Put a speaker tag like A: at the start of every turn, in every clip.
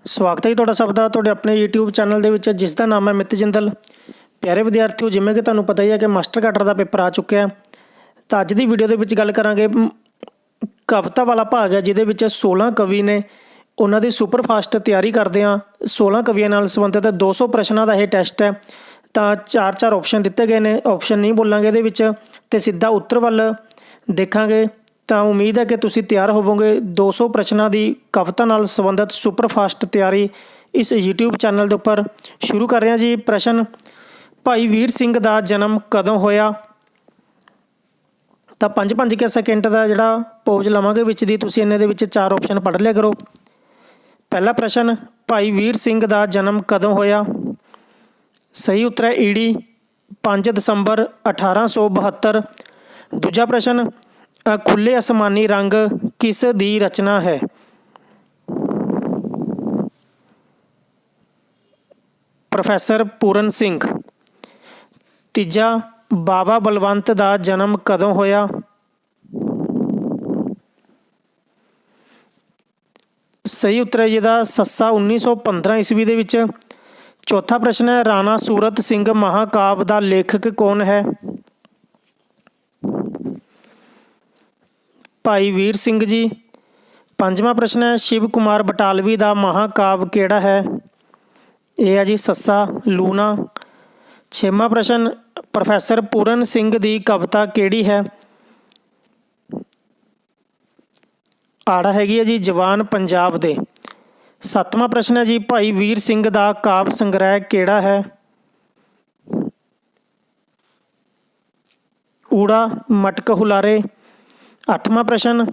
A: ਸਵਾਗਤ ਹੈ ਜੀ ਤੁਹਾਡਾ ਸਭ ਦਾ ਤੁਹਾਡੇ ਆਪਣੇ YouTube ਚੈਨਲ ਦੇ ਵਿੱਚ, ਜਿਸ ਦਾ ਨਾਮ ਹੈ ਮਿੱਤ ਜਿੰਦਲ। ਪਿਆਰੇ ਵਿਦਿਆਰਥੀਓ, ਜਿਵੇਂ ਕਿ ਤੁਹਾਨੂੰ ਪਤਾ ਹੀ ਹੈ ਕਿ ਮਾਸਟਰ ਕਾਡਰ ਦਾ ਪੇਪਰ ਆ ਚੁੱਕਿਆ। ਤਾਂ ਅੱਜ ਦੀ ਵੀਡੀਓ ਦੇ ਵਿੱਚ ਗੱਲ ਕਰਾਂਗੇ ਕਵਿਤਾ ਵਾਲਾ ਭਾਗ ਹੈ, ਜਿਹਦੇ ਵਿੱਚ 16 ਕਵੀ ਨੇ ਉਹਨਾਂ ਦੀ ਸੁਪਰ ਫਾਸਟ ਤਿਆਰੀ ਕਰਦੇ ਹਾਂ। 16 ਕਵੀਆਂ ਨਾਲ ਸੰਬੰਧਿਤ 200 ਪ੍ਰਸ਼ਨਾਂ ਦਾ ਇਹ ਟੈਸਟ ਹੈ। ਤਾਂ ਚਾਰ ਆਪਸ਼ਨ ਦਿੱਤੇ ਗਏ ਨੇ, ਆਪਸ਼ਨ ਨਹੀਂ ਬੋਲਾਂਗੇ ਇਹਦੇ ਵਿੱਚ, ਤੇ ਸਿੱਧਾ ਉੱਤਰ ਵੱਲ ਦੇਖਾਂਗੇ। ਤਾਂ ਉਮੀਦ ਹੈ ਕਿ ਤੁਸੀਂ ਤਿਆਰ ਹੋਵੋਗੇ। 200 ਪ੍ਰਸ਼ਨਾਂ ਦੀ ਕਵਿਤਾ ਨਾਲ ਸੰਬੰਧਿਤ ਸੁਪਰ ਫਾਸਟ ਤਿਆਰੀ ਇਸ YouTube ਚੈਨਲ ਦੇ ਉੱਪਰ ਸ਼ੁਰੂ ਕਰ ਰਹੇ ਹਾਂ ਜੀ। ਪ੍ਰਸ਼ਨ: ਭਾਈ ਵੀਰ ਸਿੰਘ ਦਾ ਜਨਮ ਕਦੋਂ ਹੋਇਆ? ਤਾਂ 5-5 ਸੈਕਿੰਡ ਦਾ ਜਿਹੜਾ ਪੌਜ ਲਵਾਂਗੇ ਵਿੱਚ ਦੀ, ਤੁਸੀਂ ਇਹਨਾਂ ਦੇ ਵਿੱਚ 4 ਆਪਸ਼ਨ ਪੜ੍ਹ ਲਿਆ ਕਰੋ। ਪਹਿਲਾ ਪ੍ਰਸ਼ਨ: ਭਾਈ ਵੀਰ ਸਿੰਘ ਦਾ ਜਨਮ ਕਦੋਂ ਹੋਇਆ? ਸਹੀ ਉੱਤਰ ਹੈ ਈੜੀ 5 ਦਸੰਬਰ 1872। ਦੂਜਾ ਪ੍ਰਸ਼ਨ: ਖੁੱਲ੍ਹੇ ਅਸਮਾਨੀ ਰੰਗ ਕਿਸ ਦੀ ਰਚਨਾ ਹੈ? ਪ੍ਰੋਫੈਸਰ ਪੂਰਨ ਸਿੰਘ। ਤੀਜਾ: ਬਾਬਾ ਬਲਵੰਤ ਦਾ ਜਨਮ ਕਦੋਂ ਹੋਇਆ? ਸਹੀ ਉੱਤਰ ਹੈ ਜਿਹਦਾ ਸੱਸਾ 1915 ਈਸਵੀ ਦੇ ਵਿੱਚ। ਚੌਥਾ ਪ੍ਰਸ਼ਨ ਹੈ ਰਾਣਾ ਸੂਰਤ ਸਿੰਘ ਮਹਾਕਾਵਿ ਦਾ ਲੇਖਕ ਕੌਣ ਹੈ? ਭਾਈ ਵੀਰ ਸਿੰਘ ਜੀ। ਪੰਜਵਾਂ ਪ੍ਰਸ਼ਨ ਹੈ ਸ਼ਿਵ ਕੁਮਾਰ ਬਟਾਲਵੀ ਦਾ ਮਹਾਕਾਵਿ ਕਿਹੜਾ ਹੈ? ਇਹ ਹੈ ਜੀ ਸੱਸਾ ਲੂਣਾ। ਛੇਵਾਂ ਪ੍ਰਸ਼ਨ: ਪ੍ਰੋਫੈਸਰ ਪੂਰਨ ਸਿੰਘ ਦੀ ਕਵਿਤਾ ਕਿਹੜੀ ਹੈ? ਆੜਾ ਹੈਗੀ ਹੈ ਜੀ ਜਵਾਨ ਪੰਜਾਬ ਦੇ। ਸੱਤਵਾਂ ਪ੍ਰਸ਼ਨ ਹੈ ਜੀ ਭਾਈ ਵੀਰ ਸਿੰਘ ਦਾ ਕਾਵਿ ਸੰਗ੍ਰਹਿ ਕਿਹੜਾ ਹੈ? ਊੜਾ ਮਟਕ ਹੁਲਾਰੇ। ਅੱਠਵਾਂ ਪ੍ਰਸ਼ਨ: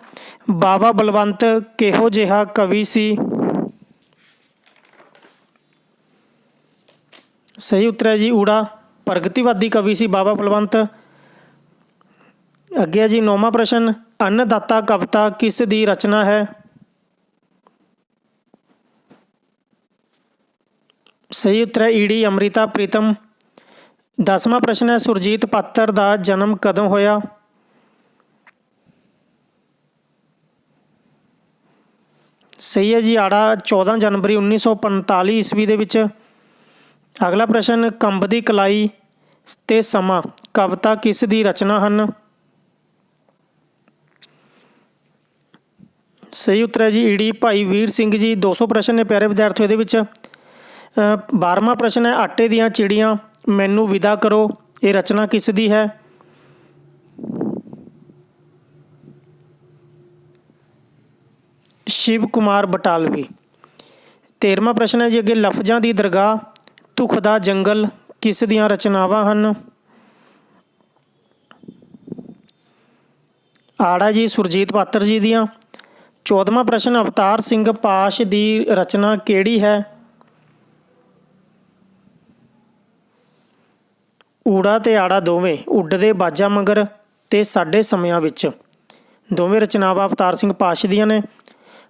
A: ਬਾਬਾ ਬਲਵੰਤ ਕਿਹੋ ਜਿਹਾ ਕਵੀ ਸੀ? ਸਹੀ ਉੱਤਰ ਹੈ ਜੀ ਊੜਾ ਪ੍ਰਗਤੀਵਾਦੀ ਕਵੀ ਸੀ ਬਾਬਾ ਬਲਵੰਤ। ਅੱਗੇ ਹੈ ਜੀ 9ਵਾਂ ਪ੍ਰਸ਼ਨ: ਅੰਨਦਾਤਾ ਕਵਿਤਾ ਕਿਸ ਦੀ ਰਚਨਾ ਹੈ? ਸਹੀ ਉੱਤਰ ਹੈ ਈੜੀ ਅੰਮ੍ਰਿਤਾ ਪ੍ਰੀਤਮ। 10ਵਾਂ ਪ੍ਰਸ਼ਨ ਹੈ ਸੁਰਜੀਤ ਪਾਤਰ ਦਾ ਜਨਮ ਕਦੋਂ ਹੋਇਆ? ਸਹੀ ਹੈ ਜੀ ਆੜਾ 14 ਜਨਵਰੀ 1945 ਈਸਵੀ ਦੇ ਵਿੱਚ। ਅਗਲਾ ਪ੍ਰਸ਼ਨ: ਕੰਬਦੀ ਕਲਾਈ ਤੇ ਸਮਾਂ ਕਵਿਤਾ ਕਿਸ ਦੀ ਰਚਨਾ ਹਨ? ਸਹੀ ਉੱਤਰ ਹੈ ਜੀ ਈੜੀ ਭਾਈ ਵੀਰ ਸਿੰਘ ਜੀ। 200 ਪ੍ਰਸ਼ਨ ਨੇ ਪਿਆਰੇ ਵਿਦਿਆਰਥੀਓ ਇਹਦੇ ਵਿੱਚ। 12ਵਾਂ ਪ੍ਰਸ਼ਨ ਹੈ ਆਟੇ ਦੀਆਂ ਚਿੜੀਆਂ ਮੈਨੂੰ ਵਿਦਾ ਕਰੋ, ਇਹ ਰਚਨਾ ਕਿਸ ਦੀ ਹੈ? ਸ਼ਿਵ ਕੁਮਾਰ ਬਟਾਲਵੀ। 13ਵਾਂ ਪ੍ਰਸ਼ਨ ਹੈ ਜੀ ਅੱਗੇ ਲਫ਼ਜ਼ਾਂ ਦੀ ਦਰਗਾਹ ਧੁਖ ਦਾ ਜੰਗਲ ਕਿਸ ਦੀਆਂ ਰਚਨਾਵਾਂ ਹਨ? ਆੜਾ ਜੀ ਸੁਰਜੀਤ ਪਾਤਰ ਜੀ ਦੀਆਂ। 14ਵਾਂ ਪ੍ਰਸ਼ਨ ਅਵਤਾਰ ਸਿੰਘ ਪਾਸ਼ ਦੀ ਰਚਨਾ ਕਿਹੜੀ ਹੈ? ਊੜਾ ਤੇ ਆੜਾ ਦੋਵੇਂ ਉੱਡਦੇ ਬਾਜਾਂ ਮਗਰ ਤੇ ਸਾਡੇ ਸਮਿਆਂ ਵਿੱਚ, ਦੋਵੇਂ ਰਚਨਾਵਾਂ ਅਵਤਾਰ ਸਿੰਘ ਪਾਸ਼ ਦੀਆਂ ਨੇ।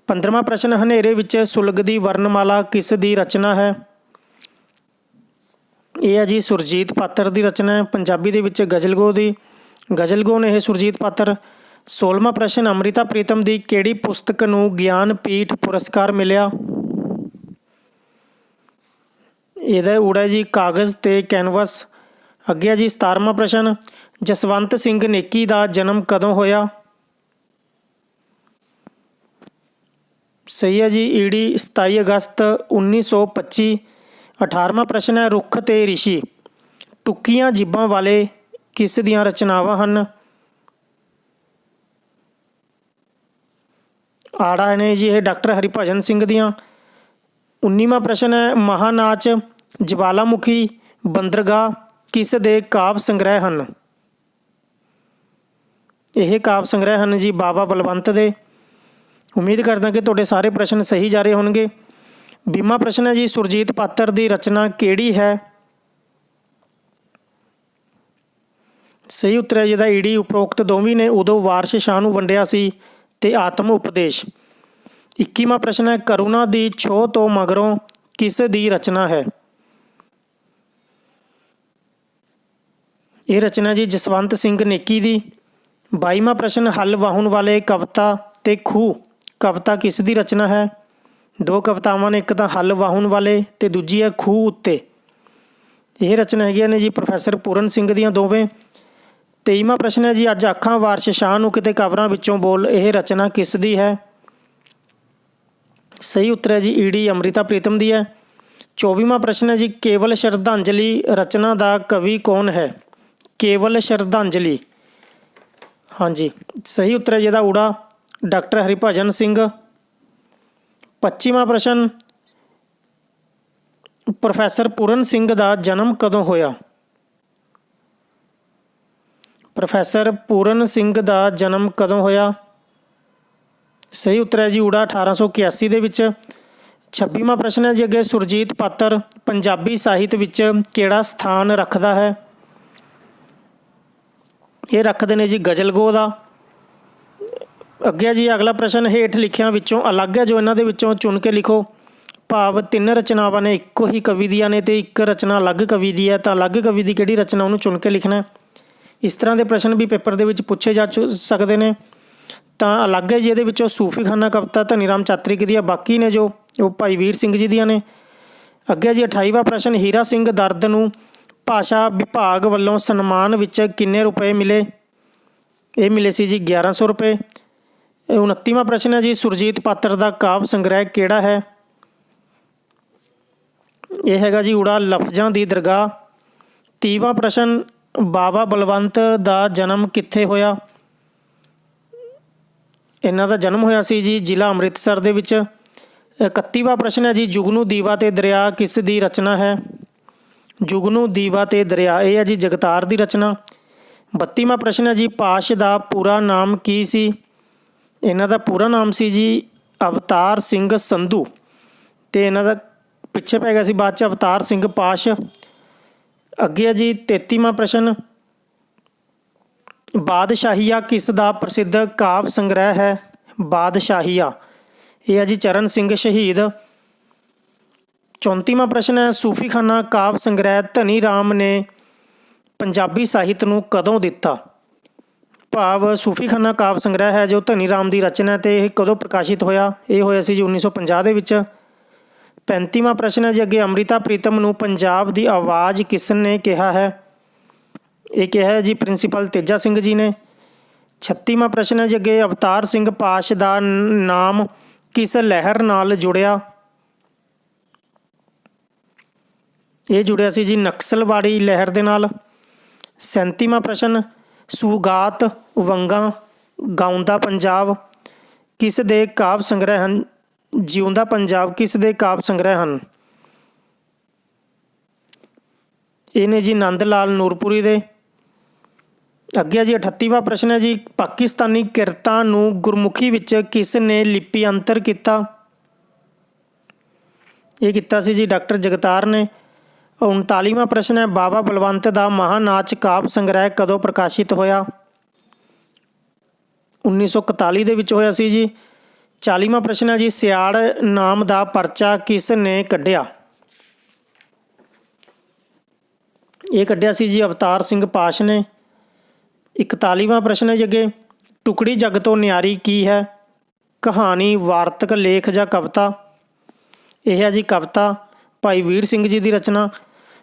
A: 15ਵਾਂ ਪ੍ਰਸ਼ਨ ਹਨੇਰੇ ਵਿੱਚ ਸੁਲਗਦੀ ਵਰਨਮਾਲਾ ਕਿਸ ਦੀ ਰਚਨਾ ਹੈ? ਇਹ ਹੈ ਜੀ ਸੁਰਜੀਤ ਪਾਤਰ ਦੀ ਰਚਨਾ ਹੈ। ਪੰਜਾਬੀ ਦੇ ਵਿੱਚ ਗਜ਼ਲਗੋ ਦੀ ਗਜ਼ਲਗੋ ਨੇ ਇਹ ਸੁਰਜੀਤ ਪਾਤਰ। 16ਵਾਂ ਪ੍ਰਸ਼ਨ ਅੰਮ੍ਰਿਤਾ ਪ੍ਰੀਤਮ ਦੀ ਕਿਹੜੀ ਪੁਸਤਕ ਨੂੰ ਗਿਆਨਪੀਠ ਪੁਰਸਕਾਰ ਮਿਲਿਆ? ਇਹਦਾ ਊੜਾ ਜੀ ਕਾਗਜ਼ ਤੇ ਕੈਨਵਸ। ਅੱਗੇ ਹੈ ਜੀ 17ਵਾਂ ਪ੍ਰਸ਼ਨ ਜਸਵੰਤ ਸਿੰਘ ਨੇਕੀ ਦਾ ਜਨਮ ਕਦੋਂ ਹੋਇਆ? ਸਹੀ ਹੈ ਜੀ ਈੜੀ 27 ਅਗਸਤ 1925। 18ਵਾਂ ਪ੍ਰਸ਼ਨ ਹੈ ਰੁੱਖ ਤੇ ਰਿਸ਼ੀ ਟੁੱਕੀਆਂ ਜੀਭਾਂ ਵਾਲੇ ਕਿਸ ਦੀਆਂ ਰਚਨਾਵਾਂ ਹਨ? ਆੜਾ ਨੇ ਜੀ ਇਹ ਡਾਕਟਰ ਹਰਿਭਜਨ ਸਿੰਘ ਦੀਆਂ। 19ਵਾਂ ਪ੍ਰਸ਼ਨ ਹੈ ਮਹਾਨਾਚ ਜਵਾਲਾਮੁਖੀ ਬੰਦਰਗਾਹ ਕਿਸ ਦੇ ਕਾਵਿ ਸੰਗ੍ਰਹਿ ਹਨ? ਇਹ ਕਾਵਿ ਸੰਗ੍ਰਹਿ ਹਨ ਜੀ ਬਾਬਾ ਬਲਵੰਤ ਦੇ। ਉਮੀਦ ਕਰਦਾ ਕਿ ਤੁਹਾਡੇ ਸਾਰੇ ਪ੍ਰਸ਼ਨ ਸਹੀ ਜਾ ਰਹੇ ਹੋਣਗੇ। 20ਵਾਂ ਪ੍ਰਸ਼ਨ ਹੈ ਜੀ ਸੁਰਜੀਤ ਪਾਤਰ ਦੀ ਰਚਨਾ ਕਿਹੜੀ ਹੈ? ਸਹੀ ਉੱਤਰ ਹੈ ਜਿਹਦਾ ਈੜੀ ਉਪਰੋਕਤ ਦੋਵੇਂ ਨੇ ਉਦੋਂ ਵਾਰਸ਼ ਸ਼ਾਹ ਨੂੰ ਵੰਡਿਆ ਸੀ ਤੇ ਆਤਮ ਉਪਦੇਸ਼। 21ਵਾਂ ਪ੍ਰਸ਼ਨ ਹੈ ਕਰੁਣਾ ਦੀ ਛੋਹ ਤੋਂ ਮਗਰੋਂ ਕਿਸ ਦੀ ਰਚਨਾ ਹੈ? ਇਹ ਰਚਨਾ ਜੀ ਜਸਵੰਤ ਸਿੰਘ ਨੇਕੀ ਦੀ। 22ਵਾਂ ਪ੍ਰਸ਼ਨ ਹਲ ਵਾਹੁਣ ਵਾਲੇ ਕਵਿਤਾ ਤੇ ਖੂਹ ਕਵਿਤਾ ਕਿਸ ਦੀ ਰਚਨਾ ਹੈ? ਦੋ ਕਵਿਤਾਵਾਂ ਨੇ, ਇੱਕ ਤਾਂ ਹੱਲ ਵਾਹੁਣ ਵਾਲੇ ਤੇ ਦੂਜੀ ਹੈ ਖੂਹ ਉੱਤੇ। ਇਹ ਰਚਨਾ ਹੈਗੀਆਂ ਨੇ ਜੀ ਪ੍ਰੋਫੈਸਰ ਪੂਰਨ ਸਿੰਘ ਦੀਆਂ ਦੋਵੇਂ। 23ਵਾਂ ਪ੍ਰਸ਼ਨ ਹੈ ਜੀ ਅੱਜ ਅੱਖਾਂ ਵਾਰਸ਼ ਸ਼ਾਹ ਨੂੰ ਕਿਤੇ ਕਬਰਾਂ ਵਿੱਚੋਂ ਬੋਲ, ਇਹ ਰਚਨਾ ਕਿਸ ਦੀ ਹੈ? ਸਹੀ ਉੱਤਰ ਹੈ ਜੀ ਈਡੀ ਅੰਮ੍ਰਿਤਾ ਪ੍ਰੀਤਮ ਦੀ ਹੈ। 24ਵਾਂ ਪ੍ਰਸ਼ਨ ਹੈ ਜੀ ਕੇਵਲ ਸ਼ਰਧਾਂਜਲੀ ਰਚਨਾ ਦਾ ਕਵੀ ਕੌਣ ਹੈ? ਕੇਵਲ ਸ਼ਰਧਾਂਜਲੀ, ਹਾਂਜੀ ਸਹੀ ਉੱਤਰ ਹੈ ਜਿਹਦਾ ਊੜਾ ਡਾਕਟਰ ਹਰਿਭਜਨ ਸਿੰਘ। 25ਵਾਂ ਪ੍ਰਸ਼ਨ ਪ੍ਰੋਫੈਸਰ ਪੂਰਨ ਸਿੰਘ ਦਾ ਜਨਮ ਕਦੋਂ ਹੋਇਆ? ਪ੍ਰੋਫੈਸਰ ਪੂਰਨ ਸਿੰਘ ਦਾ ਜਨਮ ਕਦੋਂ ਹੋਇਆ? ਸਹੀ ਉੱਤਰ ਹੈ ਜੀ ਊੜਾ 1881 ਦੇ ਵਿੱਚ। 26ਵਾਂ ਪ੍ਰਸ਼ਨ ਹੈ ਜੀ ਅੱਗੇ ਸੁਰਜੀਤ ਪਾਤਰ ਪੰਜਾਬੀ ਸਾਹਿਤ ਵਿੱਚ ਕਿਹੜਾ ਸਥਾਨ ਰੱਖਦਾ ਹੈ? ਇਹ ਰੱਖਦੇ ਨੇ ਜੀ ਗਜ਼ਲਗੋ ਦਾ। ਅੱਗੇ ਜੀ ਅਗਲਾ ਪ੍ਰਸ਼ਨ ਹੇਠ ਲਿਖਿਆਂ ਵਿੱਚੋਂ ਅਲੱਗ ਹੈ ਜੋ ਇਹਨਾਂ ਦੇ ਵਿੱਚੋਂ ਚੁਣ ਕੇ ਲਿਖੋ। ਭਾਵ 3 ਰਚਨਾਵਾਂ ਨੇ ਇੱਕੋ ਹੀ ਕਵੀ ਦੀਆਂ ਨੇ ਅਤੇ ਇੱਕ ਰਚਨਾ ਅਲੱਗ ਕਵੀ ਦੀ ਹੈ, ਤਾਂ ਅਲੱਗ ਕਵੀ ਦੀ ਕਿਹੜੀ ਰਚਨਾ ਉਹਨੂੰ ਚੁਣ ਕੇ ਲਿਖਣਾ। ਇਸ ਤਰ੍ਹਾਂ ਦੇ ਪ੍ਰਸ਼ਨ ਵੀ ਪੇਪਰ ਦੇ ਵਿੱਚ ਪੁੱਛੇ ਜਾ ਸਕਦੇ ਨੇ। ਤਾਂ ਅਲੱਗ ਹੈ ਜੀ ਇਹਦੇ ਵਿੱਚੋਂ ਸੂਫੀਖਾਨਾ ਕਵਿਤਾ ਧਨੀ ਰਾਮ ਚਾਤ੍ਰਿਕ ਦੀ ਹੈ, ਬਾਕੀ ਨੇ ਜੋ ਉਹ ਭਾਈ ਵੀਰ ਸਿੰਘ ਜੀ ਦੀਆਂ ਨੇ। ਅੱਗੇ ਜੀ 28ਵਾਂ ਪ੍ਰਸ਼ਨ ਹੀਰਾ ਸਿੰਘ ਦਰਦ ਨੂੰ ਭਾਸ਼ਾ ਵਿਭਾਗ ਵੱਲੋਂ ਸਨਮਾਨ ਵਿੱਚ ਕਿੰਨੇ ਰੁਪਏ ਮਿਲੇ? ਇਹ ਮਿਲੇ ਸੀ ਜੀ 1100 ਰੁਪਏ। 29ਵਾਂ ਪ੍ਰਸ਼ਨ ਹੈ ਜੀ ਸੁਰਜੀਤ ਪਾਤਰ ਦਾ ਕਾਵਿ ਸੰਗ੍ਰਹਿ ਕਿਹੜਾ ਹੈ? ਇਹ ਹੈਗਾ ਜੀ ਊੜਾ ਲਫ਼ਜ਼ਾਂ ਦੀ ਦਰਗਾਹ। 30ਵਾਂ ਪ੍ਰਸ਼ਨ ਬਾਬਾ ਬਲਵੰਤ ਦਾ ਜਨਮ ਕਿੱਥੇ ਹੋਇਆ? ਇਹਨਾਂ ਦਾ ਜਨਮ ਹੋਇਆ ਸੀ ਜੀ ਜ਼ਿਲ੍ਹਾ ਅੰਮ੍ਰਿਤਸਰ ਦੇ ਵਿੱਚ। 31ਵਾਂ ਪ੍ਰਸ਼ਨ ਹੈ ਜੀ ਜੁਗਨੂ ਦੀਵਾ ਤੇ ਦਰਿਆ ਕਿਸ ਦੀ ਰਚਨਾ ਹੈ? ਜੁਗਨੂ ਦੀਵਾ ਤੇ ਦਰਿਆ ਇਹ ਹੈ ਜੀ ਜਗਤਾਰ ਦੀ ਰਚਨਾ। 32ਵਾਂ ਪ੍ਰਸ਼ਨ ਹੈ ਜੀ ਪਾਸ਼ ਦਾ ਪੂਰਾ ਨਾਮ ਕੀ ਸੀ? ਇਹਨਾਂ ਦਾ ਪੂਰਾ ਨਾਮ ਸੀ ਜੀ ਅਵਤਾਰ ਸਿੰਘ ਸੰਧੂ, ਅਤੇ ਇਹਨਾਂ ਦਾ ਪਿੱਛੇ ਪੈ ਗਿਆ ਸੀ ਬਾਅਦ 'ਚ ਅਵਤਾਰ ਸਿੰਘ ਪਾਸ਼। ਅੱਗੇ ਹੈ ਜੀ 33ਵਾਂ ਪ੍ਰਸ਼ਨ ਬਾਦਸ਼ਾਹੀਆ ਕਿਸ ਦਾ ਪ੍ਰਸਿੱਧ ਕਾਵਿ ਸੰਗ੍ਰਹਿ ਹੈ? ਬਾਦਸ਼ਾਹੀਆ ਇਹ ਹੈ ਜੀ ਚਰਨ ਸਿੰਘ ਸ਼ਹੀਦ। 34ਵਾਂ ਪ੍ਰਸ਼ਨ ਹੈ ਸੂਫੀਖਾਨਾ ਕਾਵਿ ਸੰਗ੍ਰਹਿ ਧਨੀ ਰਾਮ ਨੇ ਪੰਜਾਬੀ ਸਾਹਿਤ ਨੂੰ ਕਦੋਂ ਦਿੱਤਾ? ਭਾਵ ਸੂਫੀਖਾਨਾ ਕਾਵਿ ਸੰਗ੍ਰਹਿ ਹੈ ਜੋ ਧਨੀ ਰਾਮ ਦੀ ਰਚਨਾ ਅਤੇ ਇਹ ਕਦੋਂ ਪ੍ਰਕਾਸ਼ਿਤ ਹੋਇਆ? ਇਹ ਹੋਇਆ ਸੀ ਜੀ 1950 ਦੇ ਵਿੱਚ। 35ਵਾਂ ਪ੍ਰਸ਼ਨ ਹੈ ਜੀ ਅੱਗੇ ਅੰਮ੍ਰਿਤਾ ਪ੍ਰੀਤਮ ਨੂੰ ਪੰਜਾਬ ਦੀ ਆਵਾਜ਼ ਕਿਸ ਨੇ ਕਿਹਾ ਹੈ? ਇਹ ਕਿਹਾ ਹੈ ਜੀ ਪ੍ਰਿੰਸੀਪਲ ਤੇਜਾ ਸਿੰਘ ਜੀ ਨੇ। 36ਵਾਂ ਪ੍ਰਸ਼ਨ ਹੈ ਜੀ ਅੱਗੇ ਅਵਤਾਰ ਸਿੰਘ ਪਾਸ਼ ਦਾ ਨਾਮ ਕਿਸ ਲਹਿਰ ਨਾਲ ਜੁੜਿਆ? ਇਹ ਜੁੜਿਆ ਸੀ ਜੀ ਨਕਸਲਵਾੜੀ ਲਹਿਰ ਦੇ ਨਾਲ। 37ਵਾਂ ਪ੍ਰਸ਼ਨ ਸੁਗਾਤ ਵੰਗਾਂ ਗਾਉਂਦਾ ਪੰਜਾਬ ਕਿਸ ਦੇ ਕਾਵਿ ਸੰਗ੍ਰਹਿ ਹਨ? ਜਿਉਂਦਾ ਪੰਜਾਬ ਕਿਸ ਦੇ ਕਾਵਿ ਸੰਗ੍ਰਹਿ ਹਨ? ਇਹ ਨੇ ਜੀ ਨੰਦ ਲਾਲ ਨੂਰਪੁਰੀ ਦੇ। ਅੱਗੇ ਜੀ 38ਵਾਂ ਪ੍ਰਸ਼ਨ ਹੈ ਜੀ ਪਾਕਿਸਤਾਨੀ ਕਿਰਤਾਂ ਨੂੰ ਗੁਰਮੁਖੀ ਵਿੱਚ ਕਿਸ ਨੇ ਲਿਪੀਅੰਤਰ ਕੀਤਾ? ਇਹ ਕੀਤਾ ਸੀ ਜੀ ਡਾਕਟਰ ਜਗਤਾਰ ਨੇ। 39ਵਾਂ ਪ੍ਰਸ਼ਨ ਹੈ ਬਾਬਾ ਬਲਵੰਤ ਦਾ ਮਹਾਨਾਚ ਕਾਵਿ ਸੰਗ੍ਰਹਿ ਕਦੋਂ ਪ੍ਰਕਾਸ਼ਿਤ ਹੋਇਆ? 1941 ਦੇ ਵਿੱਚ ਹੋਇਆ ਸੀ ਜੀ। 40ਵਾਂ ਪ੍ਰਸ਼ਨ ਹੈ ਜੀ ਸਿਆੜ ਨਾਮ ਦਾ ਪਰਚਾ ਕਿਸ ਨੇ ਕੱਢਿਆ? ਇਹ ਕੱਢਿਆ ਸੀ ਜੀ ਅਵਤਾਰ ਸਿੰਘ ਪਾਸ਼ ਨੇ। 41ਵਾਂ ਪ੍ਰਸ਼ਨ ਹੈ ਜੀ ਅੱਗੇ ਟੁਕੜੀ ਜੱਗ ਤੋਂ ਨਿਆਰੀ ਕੀ ਹੈ? ਕਹਾਣੀ, ਵਾਰਤਕ, ਲੇਖ ਜਾਂ ਕਵਿਤਾ? ਇਹ ਹੈ ਜੀ ਕਵਿਤਾ, ਭਾਈ ਵੀਰ ਸਿੰਘ ਜੀ ਦੀ ਰਚਨਾ।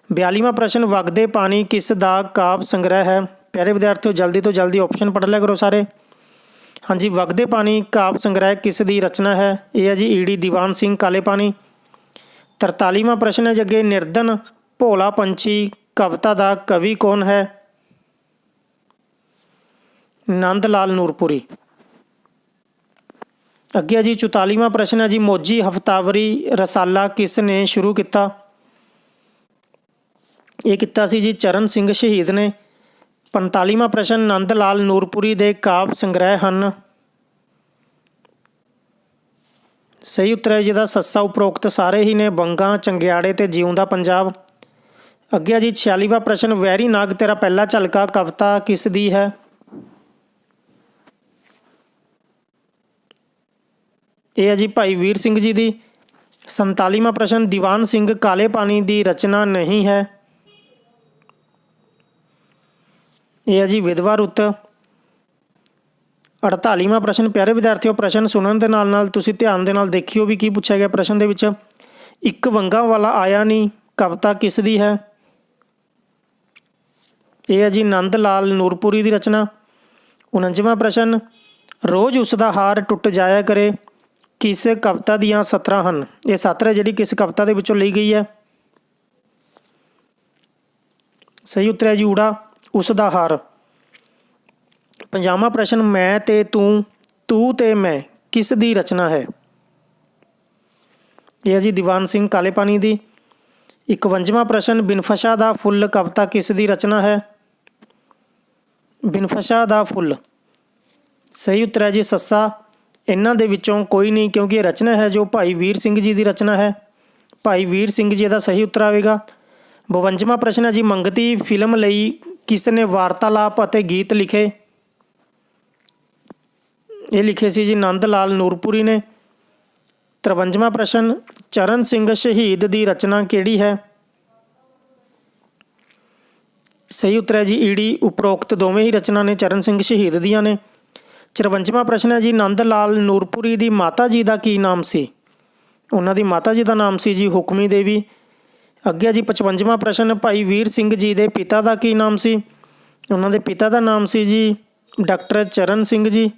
A: 42ਵਾਂ ਪ੍ਰਸ਼ਨ ਵਗਦੇ ਪਾਣੀ ਕਿਸ ਦਾ ਕਾਵਿ ਸੰਗ੍ਰਹਿ ਹੈ? ਪਿਆਰੇ ਵਿਦਿਆਰਥੀਓ ਜਲਦੀ ਤੋਂ ਜਲਦੀ ਆਪਸ਼ਨ ਪੜ੍ਹ ਲਿਆ ਕਰੋ ਸਾਰੇ। ਹਾਂਜੀ ਵਗਦੇ ਪਾਣੀ ਕਾਵਿ ਸੰਗ੍ਰਹਿ ਕਿਸ ਦੀ ਰਚਨਾ ਹੈ? ਇਹ ਹੈ ਜੀ ਈਡੀ ਦੀਵਾਨ ਸਿੰਘ ਕਾਲੇ ਪਾਣੀ। 43ਵਾਂ ਪ੍ਰਸ਼ਨ ਹੈ ਜੀ ਅੱਗੇ ਨਿਰਧਨ ਭੋਲਾ ਪੰਛੀ ਕਵਿਤਾ ਦਾ ਕਵੀ ਕੌਣ ਹੈ? ਨੰਦ ਲਾਲ ਨੂਰਪੁਰੀ। ਅੱਗੇ ਜੀ 44ਵਾਂ ਪ੍ਰਸ਼ਨ ਹੈ ਜੀ ਮੋਜੀ ਹਫਤਾਵਰੀ ਰਸਾਲਾ ਕਿਸ ਨੇ ਸ਼ੁਰੂ ਕੀਤਾ? ਇਹ ਕੀਤਾ ਸੀ ਜੀ ਚਰਨ ਸਿੰਘ ਸ਼ਹੀਦ ਨੇ। 45ਵਾਂ ਪ੍ਰਸ਼ਨ ਨੰਦ ਲਾਲ ਨੂਰਪੁਰੀ ਦੇ ਕਾਵਿ ਸੰਗ੍ਰਹਿ ਹਨ? ਸਹੀ ਉੱਤਰ ਹੈ ਜਿਹਦਾ ਸੱਸਾ ਉਪਰੋਕਤ ਸਾਰੇ ਹੀ ਨੇ ਵੰਗਾਂ, ਚੰਗਿਆੜੇ ਅਤੇ ਜਿਉਂਦਾ ਪੰਜਾਬ। ਅੱਗੇ ਜੀ 46ਵਾਂ ਪ੍ਰਸ਼ਨ ਵੈਰੀ ਨਾਗ ਤੇਰਾ ਪਹਿਲਾ ਝਲਕਾ ਕਵਿਤਾ ਕਿਸ ਦੀ ਹੈ? ਇਹ ਹੈ ਜੀ ਭਾਈ ਵੀਰ ਸਿੰਘ ਜੀ ਦੀ। 47ਵਾਂ ਪ੍ਰਸ਼ਨ ਦੀਵਾਨ ਸਿੰਘ ਕਾਲੇ ਪਾਣੀ ਦੀ ਰਚਨਾ ਨਹੀਂ ਹੈ? ਇਹ ਹੈ ਜੀ ਵਿਧਵਾ ਰੁੱਤ। 48ਵਾਂ ਪ੍ਰਸ਼ਨ ਪਿਆਰੇ ਵਿਦਿਆਰਥੀਓ, ਪ੍ਰਸ਼ਨ ਸੁਣਨ ਦੇ ਨਾਲ ਨਾਲ ਤੁਸੀਂ ਧਿਆਨ ਦੇ ਨਾਲ ਦੇਖਿਓ ਵੀ ਕੀ ਪੁੱਛਿਆ ਗਿਆ ਪ੍ਰਸ਼ਨ ਦੇ ਵਿੱਚ। ਇੱਕ ਵੰਗਾਂ ਵਾਲਾ ਆਇਆ ਨਹੀਂ ਕਵਿਤਾ ਕਿਸ ਦੀ ਹੈ? ਇਹ ਹੈ ਜੀ ਨੰਦ ਲਾਲ ਨੂਰਪੁਰੀ ਦੀ ਰਚਨਾ। 49ਵਾਂ ਪ੍ਰਸ਼ਨ ਰੋਜ਼ ਉਸ ਦਾ ਹਾਰ ਟੁੱਟ ਜਾਇਆ ਕਰੇ ਕਿਸ ਕਵਿਤਾ ਦੀਆਂ ਸਤਰਾਂ ਹਨ? ਇਹ ਸਤਰ ਹੈ ਜਿਹੜੀ ਕਿਸ ਕਵਿਤਾ ਦੇ ਵਿੱਚੋਂ ਲਈ ਗਈ ਹੈ? ਸਹੀ ਉੱਤਰ ਹੈ ਜੀ ਊੜਾ ਉਸ ਦਾ ਹਾਰ। 50ਵਾਂ ਪ੍ਰਸ਼ਨ ਮੈਂ ਤੇ ਤੂੰ, ਤੂੰ ਤੇ ਮੈਂ ਕਿਸ ਦੀ ਰਚਨਾ ਹੈ? ਇਹ ਹੈ ਜੀ ਦੀਵਾਨ ਸਿੰਘ ਕਾਲੇਪਾਨੀ ਦੀ। 51ਵਾਂ ਪ੍ਰਸ਼ਨ ਬਿਨਫਸ਼ਾ ਦਾ ਫੁੱਲ ਕਵਿਤਾ ਕਿਸ ਦੀ ਰਚਨਾ ਹੈ? ਬਿਨਫਸ਼ਾ ਦਾ ਫੁੱਲ। ਸਹੀ ਉੱਤਰ ਹੈ ਜੀ ਸੱਸਾ। ਇਹਨਾਂ ਦੇ ਵਿੱਚੋਂ ਕੋਈ ਨਹੀਂ, ਕਿਉਂਕਿ ਇਹ ਰਚਨਾ ਹੈ ਜੋ ਭਾਈ ਵੀਰ ਸਿੰਘ ਜੀ ਦੀ ਰਚਨਾ ਹੈ। ਭਾਈ ਵੀਰ ਸਿੰਘ ਜੀ ਦਾ ਸਹੀ ਉੱਤਰ ਆਵੇਗਾ। 52ਵਾਂ ਪ੍ਰਸ਼ਨ ਹੈ ਜੀ ਮੰਗਤੀ ਫਿਲਮ ਲਈ ਕਿਸ ਨੇ ਵਾਰਤਾਲਾਪ ਅਤੇ ਗੀਤ ਲਿਖੇ? ਇਹ ਲਿਖੇ ਸੀ ਜੀ ਨੰਦ ਲਾਲ ਨੂਰਪੁਰੀ ਨੇ। 53ਵਾਂ ਪ੍ਰਸ਼ਨ ਚਰਨ ਸਿੰਘ ਸ਼ਹੀਦ ਦੀ ਰਚਨਾ ਕਿਹੜੀ ਹੈ? ਸਹੀ ਉੱਤਰ ਹੈ ਜੀ ਈੜੀ। ਉਪਰੋਕਤ ਦੋਵੇਂ ਹੀ ਰਚਨਾ ਨੇ ਚਰਨ ਸਿੰਘ ਸ਼ਹੀਦ ਦੀਆਂ ਨੇ। 54ਵਾਂ ਪ੍ਰਸ਼ਨ ਹੈ ਜੀ ਨੰਦ ਲਾਲ ਨੂਰਪੁਰੀ ਦੀ ਮਾਤਾ ਜੀ ਦਾ ਕੀ ਨਾਮ ਸੀ? ਉਹਨਾਂ ਦੀ ਮਾਤਾ ਜੀ ਦਾ ਨਾਮ ਸੀ ਜੀ ਹੁਕਮੀ ਦੇਵੀ। ਅੱਗੇ ਜੀ 55ਵਾਂ ਪ੍ਰਸ਼ਨ ਭਾਈ ਵੀਰ ਸਿੰਘ ਜੀ ਦੇ ਪਿਤਾ ਦਾ ਕੀ ਨਾਮ ਸੀ? ਉਹਨਾਂ ਦੇ ਪਿਤਾ ਦਾ ਨਾਮ ਸੀ ਜੀ ਡਾਕਟਰ ਚਰਨ ਸਿੰਘ ਜੀ।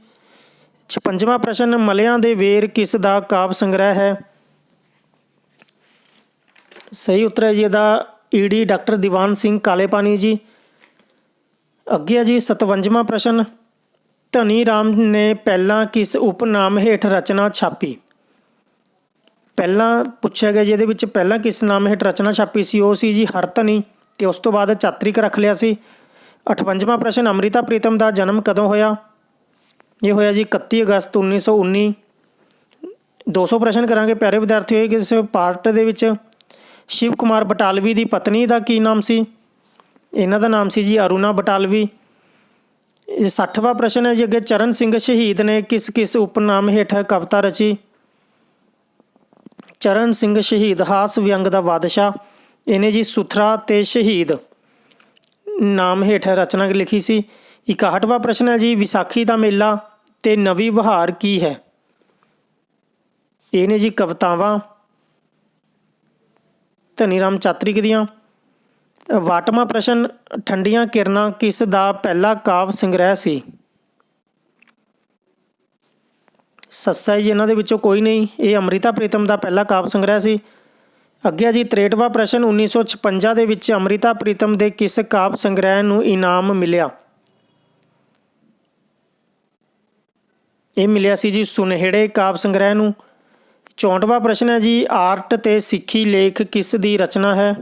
A: 56ਵਾਂ ਪ੍ਰਸ਼ਨ ਮਲਿਆਂ ਦੇ ਵੇਰ ਕਿਸ ਦਾ ਕਾਵਿ ਸੰਗ੍ਰਹਿ ਹੈ? ਸਹੀ ਉੱਤਰ ਹੈ ਜੀ ਇਹਦਾ ਈੜੀ ਡਾਕਟਰ ਦੀਵਾਨ ਸਿੰਘ ਕਾਲੇਪਾਨੀ ਜੀ। ਅੱਗੇ ਹੈ ਜੀ 57ਵਾਂ ਪ੍ਰਸ਼ਨ ਧਨੀ ਰਾਮ ਨੇ ਪਹਿਲਾਂ ਕਿਸ ਉਪਨਾਮ ਹੇਠ ਰਚਨਾ ਛਾਪੀ? ਪਹਿਲਾਂ ਪੁੱਛਿਆ ਗਿਆ ਜਿਹਦੇ ਵਿੱਚ ਪਹਿਲਾਂ ਕਿਸ ਨਾਮ ਹੇਠ ਰਚਨਾ ਛਾਪੀ ਸੀ? ਉਹ ਸੀ ਜੀ ਹਰਧਨੀ, ਅਤੇ ਉਸ ਤੋਂ ਬਾਅਦ ਚਾਤਰਿਕ ਰੱਖ ਲਿਆ ਸੀ। 58ਵਾਂ ਪ੍ਰਸ਼ਨ ਅੰਮ੍ਰਿਤਾ ਪ੍ਰੀਤਮ ਦਾ ਜਨਮ ਕਦੋਂ ਹੋਇਆ? ਇਹ ਹੋਇਆ ਜੀ 31 ਅਗਸਤ 1919। 200 ਪ੍ਰਸ਼ਨ ਕਰਾਂਗੇ ਪਿਆਰੇ ਵਿਦਿਆਰਥੀਓ ਇਸ ਪਾਰਟ ਦੇ ਵਿੱਚ। ਸ਼ਿਵ ਕੁਮਾਰ ਬਟਾਲਵੀ ਦੀ ਪਤਨੀ ਦਾ ਕੀ ਨਾਮ ਸੀ? ਇਹਨਾਂ ਦਾ ਨਾਮ ਸੀ ਜੀ ਅਰੁਣਾ ਬਟਾਲਵੀ। 60ਵਾਂ ਪ੍ਰਸ਼ਨ ਹੈ ਜੀ ਅੱਗੇ ਚਰਨ ਸਿੰਘ ਸ਼ਹੀਦ ਨੇ ਕਿਸ ਕਿਸ ਉਪਨਾਮ ਹੇਠ ਕਵਿਤਾ ਰਚੀ? ਚਰਨ ਸਿੰਘ ਸ਼ਹੀਦ ਹਾਸ ਵਿਅੰਗ ਦਾ ਬਾਦਸ਼ਾਹ, ਇਹਨੇ ਜੀ ਸੁਥਰਾ ਤੇ ਸ਼ਹੀਦ ਨਾਮ ਹੇਠ ਰਚਨਾ ਲਿਖੀ ਸੀ। 61ਵਾਂ ਪ੍ਰਸ਼ਨ ਹੈ ਜੀ ਵਿਸਾਖੀ ਦਾ ਮੇਲਾ ਤੇ ਨਵੀਂ ਬਹਾਰ ਕੀ ਹੈ? ਇਹ ਨੇ ਜੀ ਕਵਿਤਾਵਾਂ ਧਨੀ ਰਾਮ ਚਾਤਰਿਕ ਦੀਆਂ। 62ਵਾਂ ਪ੍ਰਸ਼ਨ ਠੰਡੀਆਂ ਕਿਰਨਾਂ ਕਿਸ ਦਾ ਪਹਿਲਾ ਕਾਵਿ ਸੰਗ੍ਰਹਿ ਸੀ? ਸੱਸਾ ਜੀ ਇਹਨਾਂ ਦੇ ਵਿੱਚੋਂ ਕੋਈ ਨਹੀਂ, ਇਹ ਅੰਮ੍ਰਿਤਾ ਪ੍ਰੀਤਮ ਦਾ ਪਹਿਲਾ ਕਾਵਿ ਸੰਗ੍ਰਹਿ ਸੀ। ਅੱਗੇ ਜੀ 63ਵਾਂ ਪ੍ਰਸ਼ਨ 1956 ਦੇ ਵਿੱਚ ਅੰਮ੍ਰਿਤਾ ਪ੍ਰੀਤਮ ਦੇ ਕਿਸ ਕਾਵਿ ਸੰਗ੍ਰਹਿ ਨੂੰ ਇਨਾਮ ਮਿਲਿਆ? ਇਹ ਮਿਲਿਆ ਸੀ ਜੀ ਸੁਨਹਿੜੇ ਕਾਵਿ ਸੰਗ੍ਰਹਿ ਨੂੰ। 64ਵਾਂ ਪ੍ਰਸ਼ਨ ਹੈ ਜੀ ਆਰਟ ਤੇ ਸਿੱਖੀ ਲੇਖ ਕਿਸ ਦੀ ਰਚਨਾ ਹੈ?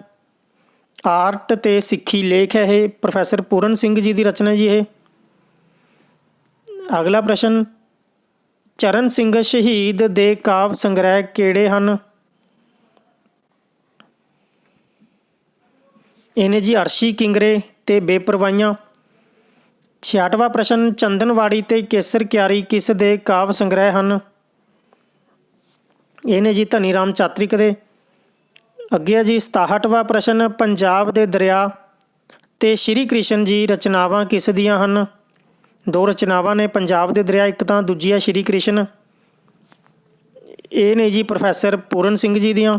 A: ਆਰਟ ਤੇ ਸਿੱਖੀ ਲੇਖ ਹੈ ਇਹ ਪ੍ਰੋਫੈਸਰ ਪੂਰਨ ਸਿੰਘ ਜੀ ਦੀ ਰਚਨਾ ਜੀ ਇਹ। ਅਗਲਾ ਪ੍ਰਸ਼ਨ ਚਰਨ ਸਿੰਘ ਸ਼ਹੀਦ ਦੇ ਕਾਵਿ ਸੰਗ੍ਰਹਿ ਕਿਹੜੇ ਹਨ? ਇਹਨੇ ਜੀ ਅਰਸ਼ੀ ਕਿੰਗਰੇ ਤੇ ਬੇਪਰਵਾਹੀਆਂ। 66ਵਾਂ ਪ੍ਰਸ਼ਨ ਚੰਦਨਵਾੜੀ ਤੇ ਕੇਸਰ ਕਿਆਰੀ ਕਿਸ ਦੇ ਕਾਵਿ ਸੰਗ੍ਰਹਿ ਹਨ? ਇਹਨੇ ਜੀ ਧਨੀ ਰਾਮ ਚਾਤਰਿਕ ਦੇ। ਅੱਗੇ ਹੈ ਜੀ 67ਵਾਂ ਪ੍ਰਸ਼ਨ ਪੰਜਾਬ ਦੇ ਦਰਿਆ ਤੇ ਸ਼੍ਰੀ ਕ੍ਰਿਸ਼ਨ ਜੀ ਰਚਨਾਵਾਂ ਕਿਸ ਦੀਆਂ ਹਨ? ਦੋ ਰਚਨਾਵਾਂ ਨੇ ਪੰਜਾਬ ਦੇ ਦਰਿਆ, ਇੱਕ ਤਾਂ ਦੂਜੀ ਹੈ ਸ਼੍ਰੀ ਕ੍ਰਿਸ਼ਨ। ਇਹ ਨੇ ਜੀ ਪ੍ਰੋਫੈਸਰ ਪੂਰਨ ਸਿੰਘ ਜੀ ਦੀਆਂ।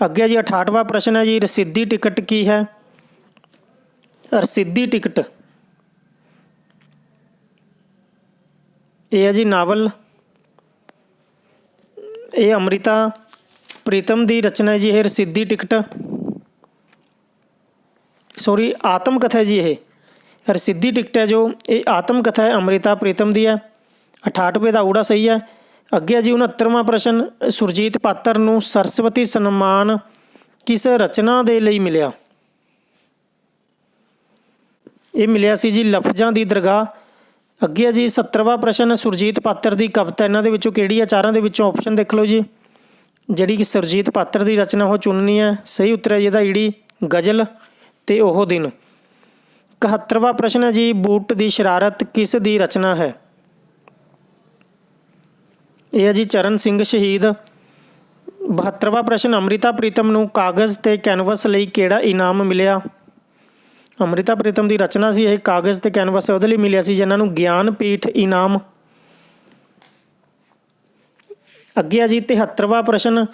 A: ਅੱਗੇ ਜੀ 68ਵਾਂ ਪ੍ਰਸ਼ਨ ਹੈ ਜੀ ਰਸੀਦੀ ਟਿਕਟ ਕੀ ਹੈ? ਰਸੀਦੀ ਟਿਕਟ ਇਹ ਹੈ ਜੀ ਨਾਵਲ। ਇਹ ਅੰਮ੍ਰਿਤਾ ਪ੍ਰੀਤਮ ਦੀ ਰਚਨਾ ਹੈ ਜੀ ਇਹ ਰਸੀਦੀ ਟਿਕਟ, ਸੌਰੀ ਆਤਮ ਕਥਾ ਜੀ ਇਹ। ਰਸੀਦੀ ਟਿਕਟ ਹੈ ਜੋ ਇਹ ਆਤਮ ਕਥਾ ਹੈ ਅੰਮ੍ਰਿਤਾ ਪ੍ਰੀਤਮ ਦੀ ਹੈ। 68ਵੇਂ ਦਾ ਊੜਾ ਸਹੀ ਹੈ। ਅੱਗੇ ਜੀ 69ਵਾਂ ਪ੍ਰਸ਼ਨ ਸੁਰਜੀਤ ਪਾਤਰ ਨੂੰ ਸਰਸਵਤੀ ਸਨਮਾਨ ਕਿਸ ਰਚਨਾ ਦੇ ਲਈ ਮਿਲਿਆ? ਇਹ ਮਿਲਿਆ ਸੀ ਜੀ ਲਫ਼ਜ਼ਾਂ ਦੀ ਦਰਗਾਹ। ਅੱਗੇ ਜੀ 70ਵਾਂ ਪ੍ਰਸ਼ਨ ਸੁਰਜੀਤ ਪਾਤਰ ਦੀ ਕਵਿਤਾ ਇਹਨਾਂ ਦੇ ਵਿੱਚੋਂ ਕਿਹੜੀ ਹੈ? ਚਾਰਾਂ ਦੇ ਵਿੱਚੋਂ ਆਪਸ਼ਨ ਦੇਖ ਲਓ ਜੀ, ਜਿਹੜੀ ਕਿ ਸੁਰਜੀਤ ਪਾਤਰ ਦੀ ਰਚਨਾ ਉਹ ਚੁਣਨੀ ਹੈ। ਸਹੀ ਉੱਤਰ ਹੈ ਜੀ ਇਹਦਾ ਈੜੀ ਗਜ਼ਲ ਤੇ ਉਹ ਦਿਨ। 71ਵਾਂ ਪ੍ਰਸ਼ਨ ਹੈ ਜੀ ਬੂਟ ਦੀ ਸ਼ਰਾਰਤ ਕਿਸ ਦੀ ਰਚਨਾ ਹੈ? ਇਹ ਹੈ ਜੀ ਚਰਨ ਸਿੰਘ ਸ਼ਹੀਦ। 72ਵਾਂ ਪ੍ਰਸ਼ਨ ਅੰਮ੍ਰਿਤਾ ਪ੍ਰੀਤਮ ਨੂੰ ਕਾਗਜ਼ ਤੇ ਕੈਨਵਸ ਲਈ ਕਿਹੜਾ ਇਨਾਮ ਮਿਲਿਆ? ਅੰਮ੍ਰਿਤਾ ਪ੍ਰੀਤਮ ਦੀ ਰਚਨਾ ਸੀ ਇਹ, ਕਾਗਜ਼ ਤੇ ਕੈਨਵਸ ਉਹਦੇ ਲਈ ਮਿਲਿਆ ਸੀ ਜਿਹਨਾਂ ਨੂੰ ਗਿਆਨ ਪੀਠ ਇਨਾਮ ਅੱਗੇ ਆ ਜੀ 73ਵਾਂ ਪ੍ਰਸ਼ਨ,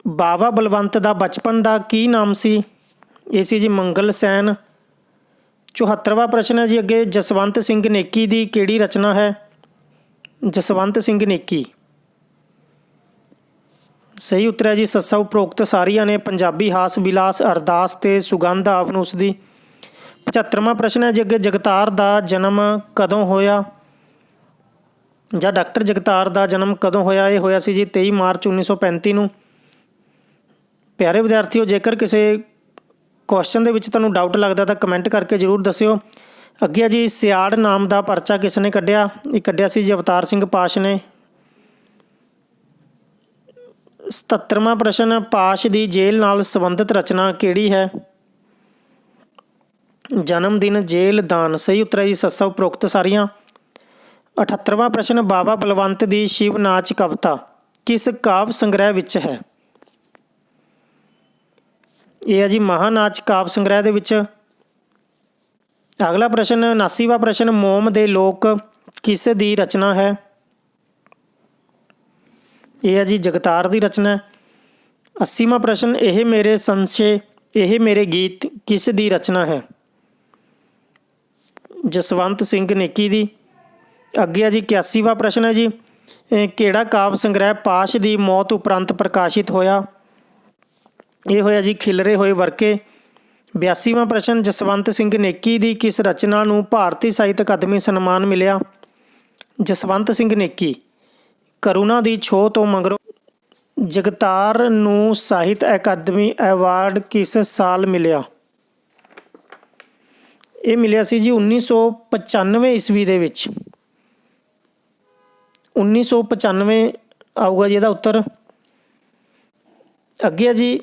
A: ਬਾਵਾ ਬਲਵੰਤ ਦਾ ਬਚਪਨ ਦਾ ਕੀ ਨਾਮ ਸੀ? ਇਹ ਸੀ ਜੀ ਮੰਗਲ ਸੈਨ। 74ਵਾਂ ਪ੍ਰਸ਼ਨ ਹੈ ਜੀ ਅੱਗੇ, ਜਸਵੰਤ ਸਿੰਘ ਨੇਕੀ ਦੀ ਕਿਹੜੀ ਰਚਨਾ ਹੈ? ਜਸਵੰਤ ਸਿੰਘ ਨੇਕੀ। ਸਹੀ ਉੱਤਰ ਹੈ ਜੀ ਸੱਸਾ ਉਪਰੋਕਤ ਸਾਰੀਆਂ ਨੇ, ਪੰਜਾਬੀ ਹਾਸ ਵਿਲਾਸ, ਅਰਦਾਸ ਤੇ ਸੁਗੰਧ ਆਵਨੂਸ ਦੀ। 75ਵਾਂ ਪ੍ਰਸ਼ਨ ਹੈ ਜੀ ਅੱਗੇ, ਜਗਤਾਰ ਦਾ ਜਨਮ ਕਦੋਂ ਹੋਇਆ? ਜਾਂ ਡਾਕਟਰ ਜਗਤਾਰ ਦਾ ਜਨਮ ਕਦੋਂ ਹੋਇਆ? ਇਹ ਹੋਇਆ ਸੀ ਜੀ 23 ਮਾਰਚ 1935 ਨੂੰ। ਪਿਆਰੇ ਵਿਦਿਆਰਥੀਓ, ਜੇਕਰ ਕਿਸੇ ਕੁਐਸਚਨ ਦੇ ਵਿੱਚ ਤੁਹਾਨੂੰ ਡਾਊਟ ਲੱਗਦਾ ਤਾਂ ਕਮੈਂਟ ਕਰਕੇ ਜ਼ਰੂਰ ਦੱਸਿਓ। ਅੱਗੇ ਜੀ ਸਿਆੜ ਨਾਮ ਦਾ ਪਰਚਾ ਕਿਸ ਨੇ ਕੱਢਿਆ? ਇਹ ਕੱਢਿਆ ਸੀ ਜੀ ਅਵਤਾਰ ਸਿੰਘ ਪਾਸ਼ ਨੇ। 77ਵਾਂ ਪ੍ਰਸ਼ਨ, ਪਾਸ਼ ਦੀ ਜੇਲ੍ਹ ਨਾਲ ਸੰਬੰਧਿਤ ਰਚਨਾ ਕਿਹੜੀ ਹੈ? ਜਨਮ ਦਿਨ, ਜੇਲ੍ਹ, ਦਾਨ। ਸਹੀ ਉੱਤਰ ਹੈ ਜੀ ਸੱਸਾ ਉਪਰੋਕਤ ਸਾਰੀਆਂ। 78ਵਾਂ ਪ੍ਰਸ਼ਨ, ਬਾਵਾ ਬਲਵੰਤ ਦੀ ਸ਼ਿਵ ਨਾਚ ਕਵਿਤਾ ਕਿਸ ਕਾਵਿ ਸੰਗ੍ਰਹਿ ਵਿੱਚ ਹੈ? ਇਹ ਹੈ ਜੀ ਮਹਾਨਾਚ ਕਾਵਿ ਸੰਗ੍ਰਹਿ ਦੇ ਵਿੱਚ। ਅਗਲਾ ਪ੍ਰਸ਼ਨ 79ਵਾਂ ਪ੍ਰਸ਼ਨ, ਮੋਮ ਦੇ ਲੋਕ ਕਿਸ ਦੀ ਰਚਨਾ ਹੈ? ਇਹ ਹੈ ਜੀ ਜਗਤਾਰ ਦੀ ਰਚਨਾ। 80ਵਾਂ ਪ੍ਰਸ਼ਨ, ਇਹ ਮੇਰੇ ਸੰਸ਼ੇ, ਇਹ ਮੇਰੇ ਗੀਤ ਕਿਸ ਦੀ ਰਚਨਾ ਹੈ? ਜਸਵੰਤ ਸਿੰਘ ਨੇਕੀ ਦੀ। ਅੱਗੇ ਹੈ ਜੀ 81ਵਾਂ ਪ੍ਰਸ਼ਨ ਹੈ ਜੀ, ਕਿਹੜਾ ਕਾਵਿ ਸੰਗ੍ਰਹਿ ਪਾਸ਼ ਦੀ ਮੌਤ ਉਪਰੰਤ ਪ੍ਰਕਾਸ਼ਿਤ ਹੋਇਆ? ਇਹ ਹੋਇਆ ਜੀ ਖਿਲਰੇ ਹੋਏ ਵਰਕੇ। 82ਵਾਂ ਪ੍ਰਸ਼ਨ, ਜਸਵੰਤ ਸਿੰਘ ਨੇਕੀ ਦੀ ਕਿਸ ਰਚਨਾ ਨੂੰ ਭਾਰਤੀ ਸਾਹਿਤ ਅਕਾਦਮੀ ਸਨਮਾਨ ਮਿਲਿਆ? ਜਸਵੰਤ ਸਿੰਘ ਨੇਕੀ। ਕਰੁਣਾ ਦੀ ਛੋਹ ਤੋਂ ਮਗਰੋਂ ਜਗਤਾਰ ਨੂੰ ਸਾਹਿਤ ਅਕਾਦਮੀ ਐਵਾਰਡ ਕਿਸ ਸਾਲ ਮਿਲਿਆ? ਇਹ ਮਿਲਿਆ ਸੀ ਜੀ 1995 ਈਸਵੀ ਦੇ ਵਿੱਚ। 1995 ਆਊਗਾ ਜੀ ਇਹਦਾ ਉੱਤਰ। ਅੱਗੇ ਹੈ ਜੀ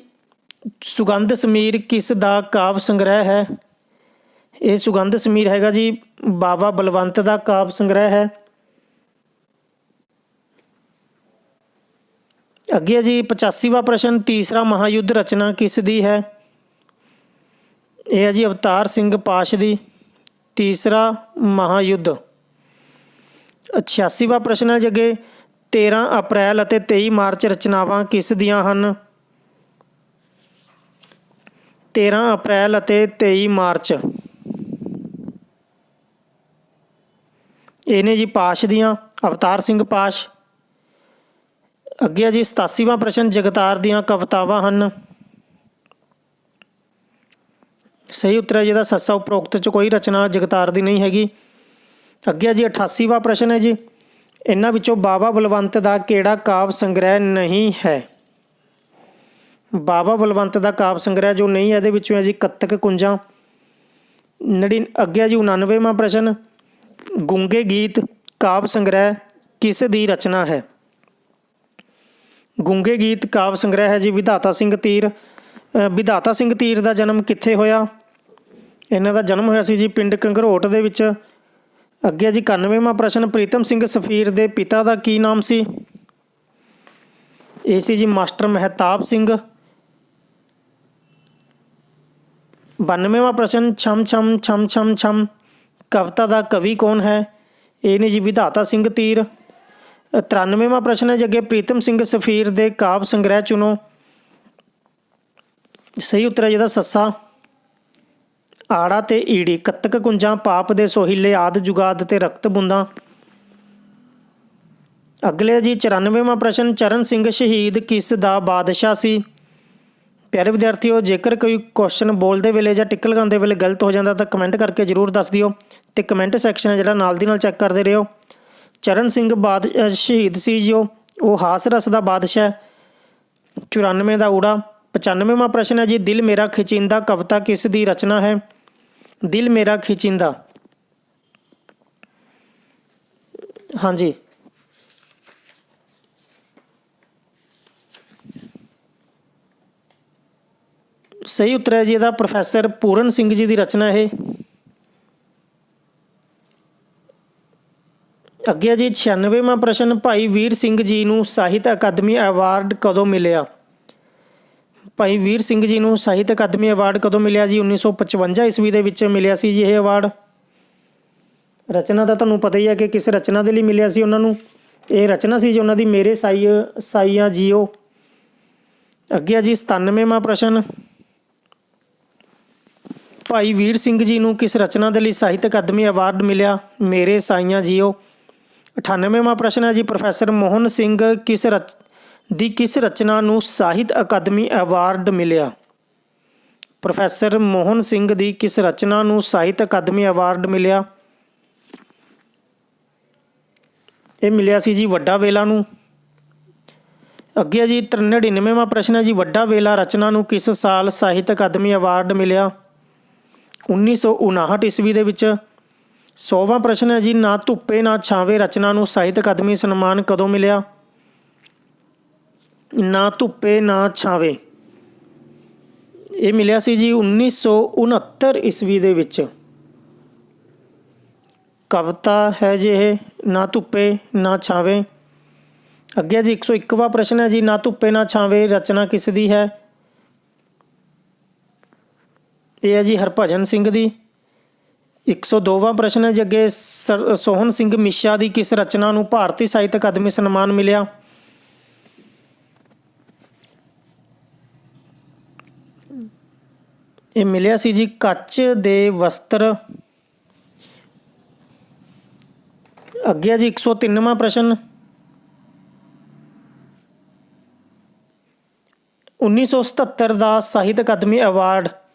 A: ਸੁਗੰਧ ਸਮੀਰ ਕਿਸ ਦਾ ਕਾਵਿ ਸੰਗ੍ਰਹਿ ਹੈ? ਇਹ ਸੁਗੰਧ ਸਮੀਰ ਹੈਗਾ ਜੀ ਬਾਵਾ ਬਲਵੰਤ ਦਾ ਕਾਵਿ ਸੰਗ੍ਰਹਿ ਹੈ। ਅੱਗੇ ਹੈ ਜੀ 85ਵਾਂ ਪ੍ਰਸ਼ਨ, ਤੀਸਰਾ ਮਹਾਯੁੱਧ ਰਚਨਾ ਕਿਸ ਦੀ ਹੈ? ਇਹ ਹੈ ਜੀ ਅਵਤਾਰ ਸਿੰਘ ਪਾਸ਼ ਦੀ ਤੀਸਰਾ ਮਹਾਯੁੱਧ। 86ਵਾਂ ਪ੍ਰਸ਼ਨ ਹੈ ਜੀ ਅੱਗੇ, 13 ਅਪ੍ਰੈਲ ਅਤੇ 23 ਮਾਰਚ ਰਚਨਾਵਾਂ ਕਿਸ ਦੀਆਂ ਹਨ? 13 ਅਪ੍ਰੈਲ ਅਤੇ 23 ਮਾਰਚ ਇਹ ਨੇ ਜੀ ਪਾਸ਼ ਦੀਆਂ, ਅਵਤਾਰ ਸਿੰਘ ਪਾਸ਼। ਅੱਗੇ ਹੈ ਜੀ 87ਵਾਂ ਪ੍ਰਸ਼ਨ, ਜਗਤਾਰ ਦੀਆਂ ਕਵਿਤਾਵਾਂ ਹਨ। ਸਹੀ ਉੱਤਰ ਹੈ ਜਿਹਦਾ ਸੱਸਾ ਉਪਰੋਕਤ 'ਚ ਕੋਈ ਰਚਨਾ ਜਗਤਾਰ ਦੀ ਨਹੀਂ ਹੈਗੀ। ਅੱਗੇ ਜੀ 88ਵਾਂ ਪ੍ਰਸ਼ਨ ਹੈ ਜੀ, ਇਹਨਾਂ ਵਿੱਚੋਂ ਬਾਵਾ ਬਲਵੰਤ ਦਾ ਕਿਹੜਾ ਕਾਵਿ ਸੰਗ੍ਰਹਿ ਨਹੀਂ ਹੈ? ਬਾਵਾ ਬਲਵੰਤ ਦਾ ਕਾਵਿ ਸੰਗ੍ਰਹਿ ਜੋ ਨਹੀਂ ਹੈ ਇਹਦੇ ਵਿੱਚੋਂ ਹੈ ਜੀ ਕੱਤਕ ਕੁੰਜਾਂ। ਅੱਗੇ ਜੀ 99ਵਾਂ ਪ੍ਰਸ਼ਨ, ਗੂੰਗੇ ਗੀਤ ਕਾਵਿ ਸੰਗ੍ਰਹਿ ਕਿਸ ਦੀ ਰਚਨਾ ਹੈ? ਗੂੰਗੇ ਗੀਤ ਕਾਵਿ ਸੰਗ੍ਰਹਿ ਹੈ ਜੀ ਵਿਧਾਤਾ ਸਿੰਘ ਧੀਰ। ਵਿਧਾਤਾ ਸਿੰਘ ਧੀਰ ਦਾ ਜਨਮ ਕਿੱਥੇ ਹੋਇਆ? ਇਹਨਾਂ ਦਾ ਜਨਮ ਹੋਇਆ ਸੀ ਜੀ ਪਿੰਡ ਘੰਗਰੋਟ ਦੇ ਵਿੱਚ। ਅੱਗੇ ਜੀ 91ਵਾਂ ਪ੍ਰਸ਼ਨ, ਪ੍ਰੀਤਮ ਸਿੰਘ ਸਫੀਰ ਦੇ ਪਿਤਾ ਦਾ ਕੀ ਨਾਮ ਸੀ? ਇਹ ਸੀ ਜੀ ਮਾਸਟਰ ਮਹਿਤਾਬ ਸਿੰਘ। 92ਵਾਂ ਪ੍ਰਸ਼ਨ, ਛਮ ਛਮ ਛਮ ਛਮ ਛਮ ਕਵਿਤਾ ਦਾ ਕਵੀ ਕੌਣ ਹੈ? ਇਹ ਨੇ ਜੀ ਵਿਧਾਤਾ ਸਿੰਘ ਧੀਰ। 93ਵਾਂ ਪ੍ਰਸ਼ਨ ਹੈ ਜੀ ਅੱਗੇ, ਪ੍ਰੀਤਮ ਸਿੰਘ ਸਫੀਰ ਦੇ ਕਾਵਿ ਸੰਗ੍ਰਹਿ ਚੁਣੋ। ਸਹੀ ਉੱਤਰ ਹੈ ਜਿਹਦਾ ਸੱਸਾ। ਆੜਾ ਤੇ ਈੜੀ, ਕੱਤਕ ਕੁੰਜਾਂ, ਪਾਪ ਦੇ ਸੋਹਿਲੇ, ਆਦ ਜੁਗਾਦ ਤੇ ਰਕਤ ਬੂੰਦਾਂ। ਅਗਲੇ ਜੀ 94ਵਾਂ ਪ੍ਰਸ਼ਨ, ਚਰਨ ਸਿੰਘ ਸ਼ਹੀਦ ਕਿਸ ਦਾ ਬਾਦਸ਼ਾਹ ਸੀ? ਪਿਆਰੇ ਵਿਦਿਆਰਥੀਓ, ਜੇਕਰ ਕੋਈ ਕੁਐਸਚਨ ਬੋਲਦੇ ਵੇਲੇ ਜਾਂ ਟਿੱਕ ਲਗਾਉਂਦੇ ਵੇਲੇ ਗਲਤ ਹੋ ਜਾਂਦਾ ਤਾਂ ਕਮੈਂਟ ਕਰਕੇ ਜ਼ਰੂਰ ਦੱਸ ਦਿਓ ਅਤੇ ਕਮੈਂਟ ਸੈਕਸ਼ਨ ਹੈ ਜਿਹੜਾ ਨਾਲ ਦੀ ਨਾਲ ਚੈੱਕ ਕਰਦੇ ਰਹੋ। ਚਰਨ ਸਿੰਘ ਸ਼ਹੀਦ ਸੀ ਜੋ ਉਹ ਹਾਸ ਰਸ ਦਾ ਬਾਦਸ਼ਾਹ। 94 ਦਾ ਊੜਾ। 95ਵਾਂ ਪ੍ਰਸ਼ਨ ਹੈ ਜੀ, ਦਿਲ ਮੇਰਾ ਖਿਚਿੰਦਾ ਕਵਿਤਾ ਕਿਸ ਦੀ ਰਚਨਾ ਹੈ? ਦਿਲ ਮੇਰਾ ਖਿਚਿੰਦਾ। ਹਾਂਜੀ, ਸਹੀ ਉੱਤਰ ਹੈ ਜੀ ਇਹਦਾ ਪ੍ਰੋਫੈਸਰ ਪੂਰਨ ਸਿੰਘ ਜੀ ਦੀ ਰਚਨਾ ਇਹ। ਅੱਗੇ ਜੀ 96ਵਾਂ ਪ੍ਰਸ਼ਨ, ਭਾਈ ਵੀਰ ਸਿੰਘ ਜੀ ਨੂੰ ਸਾਹਿਤ ਅਕਾਦਮੀ ਅਵਾਰਡ ਕਦੋਂ ਮਿਲਿਆ? ਭਾਈ ਵੀਰ ਸਿੰਘ ਜੀ ਨੂੰ ਸਾਹਿਤ ਅਕਾਦਮੀ ਅਵਾਰਡ ਕਦੋਂ ਮਿਲਿਆ ਜੀ? 1955 ਈਸਵੀ ਦੇ ਵਿੱਚ ਮਿਲਿਆ ਸੀ ਜੀ ਇਹ ਅਵਾਰਡ। ਰਚਨਾ ਦਾ ਤੁਹਾਨੂੰ ਪਤਾ ਹੀ ਹੈ ਕਿ ਕਿਸ ਰਚਨਾ ਦੇ ਲਈ ਮਿਲਿਆ ਸੀ ਉਹਨਾਂ ਨੂੰ। ਇਹ ਰਚਨਾ ਸੀ ਜੀ ਉਹਨਾਂ ਦੀ ਮੇਰੇ ਸਾਈਆਂ ਜੀਓ। ਅੱਗੇ ਆ ਜੀ 97ਵਾਂ ਪ੍ਰਸ਼ਨ, ਭਾਈ ਵੀਰ ਸਿੰਘ ਜੀ ਨੂੰ ਕਿਸ ਰਚਨਾ ਦੇ ਲਈ ਸਾਹਿਤ ਅਕਾਦਮੀ ਅਵਾਰਡ ਮਿਲਿਆ? ਮੇਰੇ ਸਾਈਆਂ ਜੀਓ। 98ਵਾਂ ਪ੍ਰਸ਼ਨ ਹੈ ਜੀ, ਪ੍ਰੋਫੈਸਰ ਮੋਹਨ ਸਿੰਘ ਕਿਸ ਰਚਨਾ ਨੂੰ ਸਾਹਿਤ ਅਕਾਦਮੀ ਅਵਾਰਡ ਮਿਲਿਆ? ਪ੍ਰੋਫੈਸਰ ਮੋਹਨ ਸਿੰਘ ਦੀ ਕਿਸ ਰਚਨਾ ਨੂੰ ਸਾਹਿਤ ਅਕਾਦਮੀ ਅਵਾਰਡ ਮਿਲਿਆ? ਇਹ ਮਿਲਿਆ ਸੀ ਜੀ ਵੱਡਾ ਵੇਲਾ ਨੂੰ। ਅੱਗੇ ਜੀ 99ਵਾਂ ਪ੍ਰਸ਼ਨ ਹੈ ਜੀ, ਵੱਡਾ ਵੇਲਾ ਰਚਨਾ ਨੂੰ ਕਿਸ ਸਾਲ ਸਾਹਿਤ ਅਕਾਦਮੀ ਅਵਾਰਡ ਮਿਲਿਆ? 1959 ਈਸਵੀ ਦੇ ਵਿੱਚ। 100ਵਾਂ ਪ੍ਰਸ਼ਨ ਹੈ ਜੀ, ਨਾ ਧੁੱਪੇ ਨਾ ਛਾਵੇਂ ਰਚਨਾ ਨੂੰ ਸਾਹਿਤ ਅਕਾਦਮੀ ਸਨਮਾਨ ਕਦੋਂ ਮਿਲਿਆ? ਨਾ ਧੁੱਪੇ ਨਾ ਛਾਵੇਂ ਇਹ ਮਿਲਿਆ ਸੀ ਜੀ 1969 ਈਸਵੀ ਦੇ ਵਿੱਚ। ਕਵਿਤਾ ਹੈ ਜੀ ਇਹ, ਨਾ ਧੁੱਪੇ ਨਾ ਛਾਵੇਂ। ਅੱਗੇ ਜੀ 101ਵਾਂ ਪ੍ਰਸ਼ਨ ਹੈ ਜੀ, ਨਾ ਧੁੱਪੇ ਨਾ ਛਾਵੇਂ ਰਚਨਾ ਕਿਸ ਦੀ ਹੈ? ਇਹ ਹੈ ਜੀ ਹਰਭਜਨ ਸਿੰਘ ਦੀ। 102ਵਾਂ ਪ੍ਰਸ਼ਨ ਹੈ ਜੀ ਅੱਗੇ, ਸੋਹਣ ਸਿੰਘ ਮਿਸ਼ਾ ਦੀ ਕਿਸ ਰਚਨਾ ਨੂੰ ਭਾਰਤੀ ਸਾਹਿਤ ਅਕਾਦਮੀ ਸਨਮਾਨ ਮਿਲਿਆ? ਇਹ ਮਿਲਿਆ ਸੀ ਜੀ ਕੱਚ ਦੇ ਵਸਤਰ। ਅੱਗੇ ਜੀ 103ਵਾਂ ਪ੍ਰਸ਼ਨ, 1977 ਦਾ ਸਾਹਿਤ ਅਕਾਦਮੀ ਅਵਾਰਡ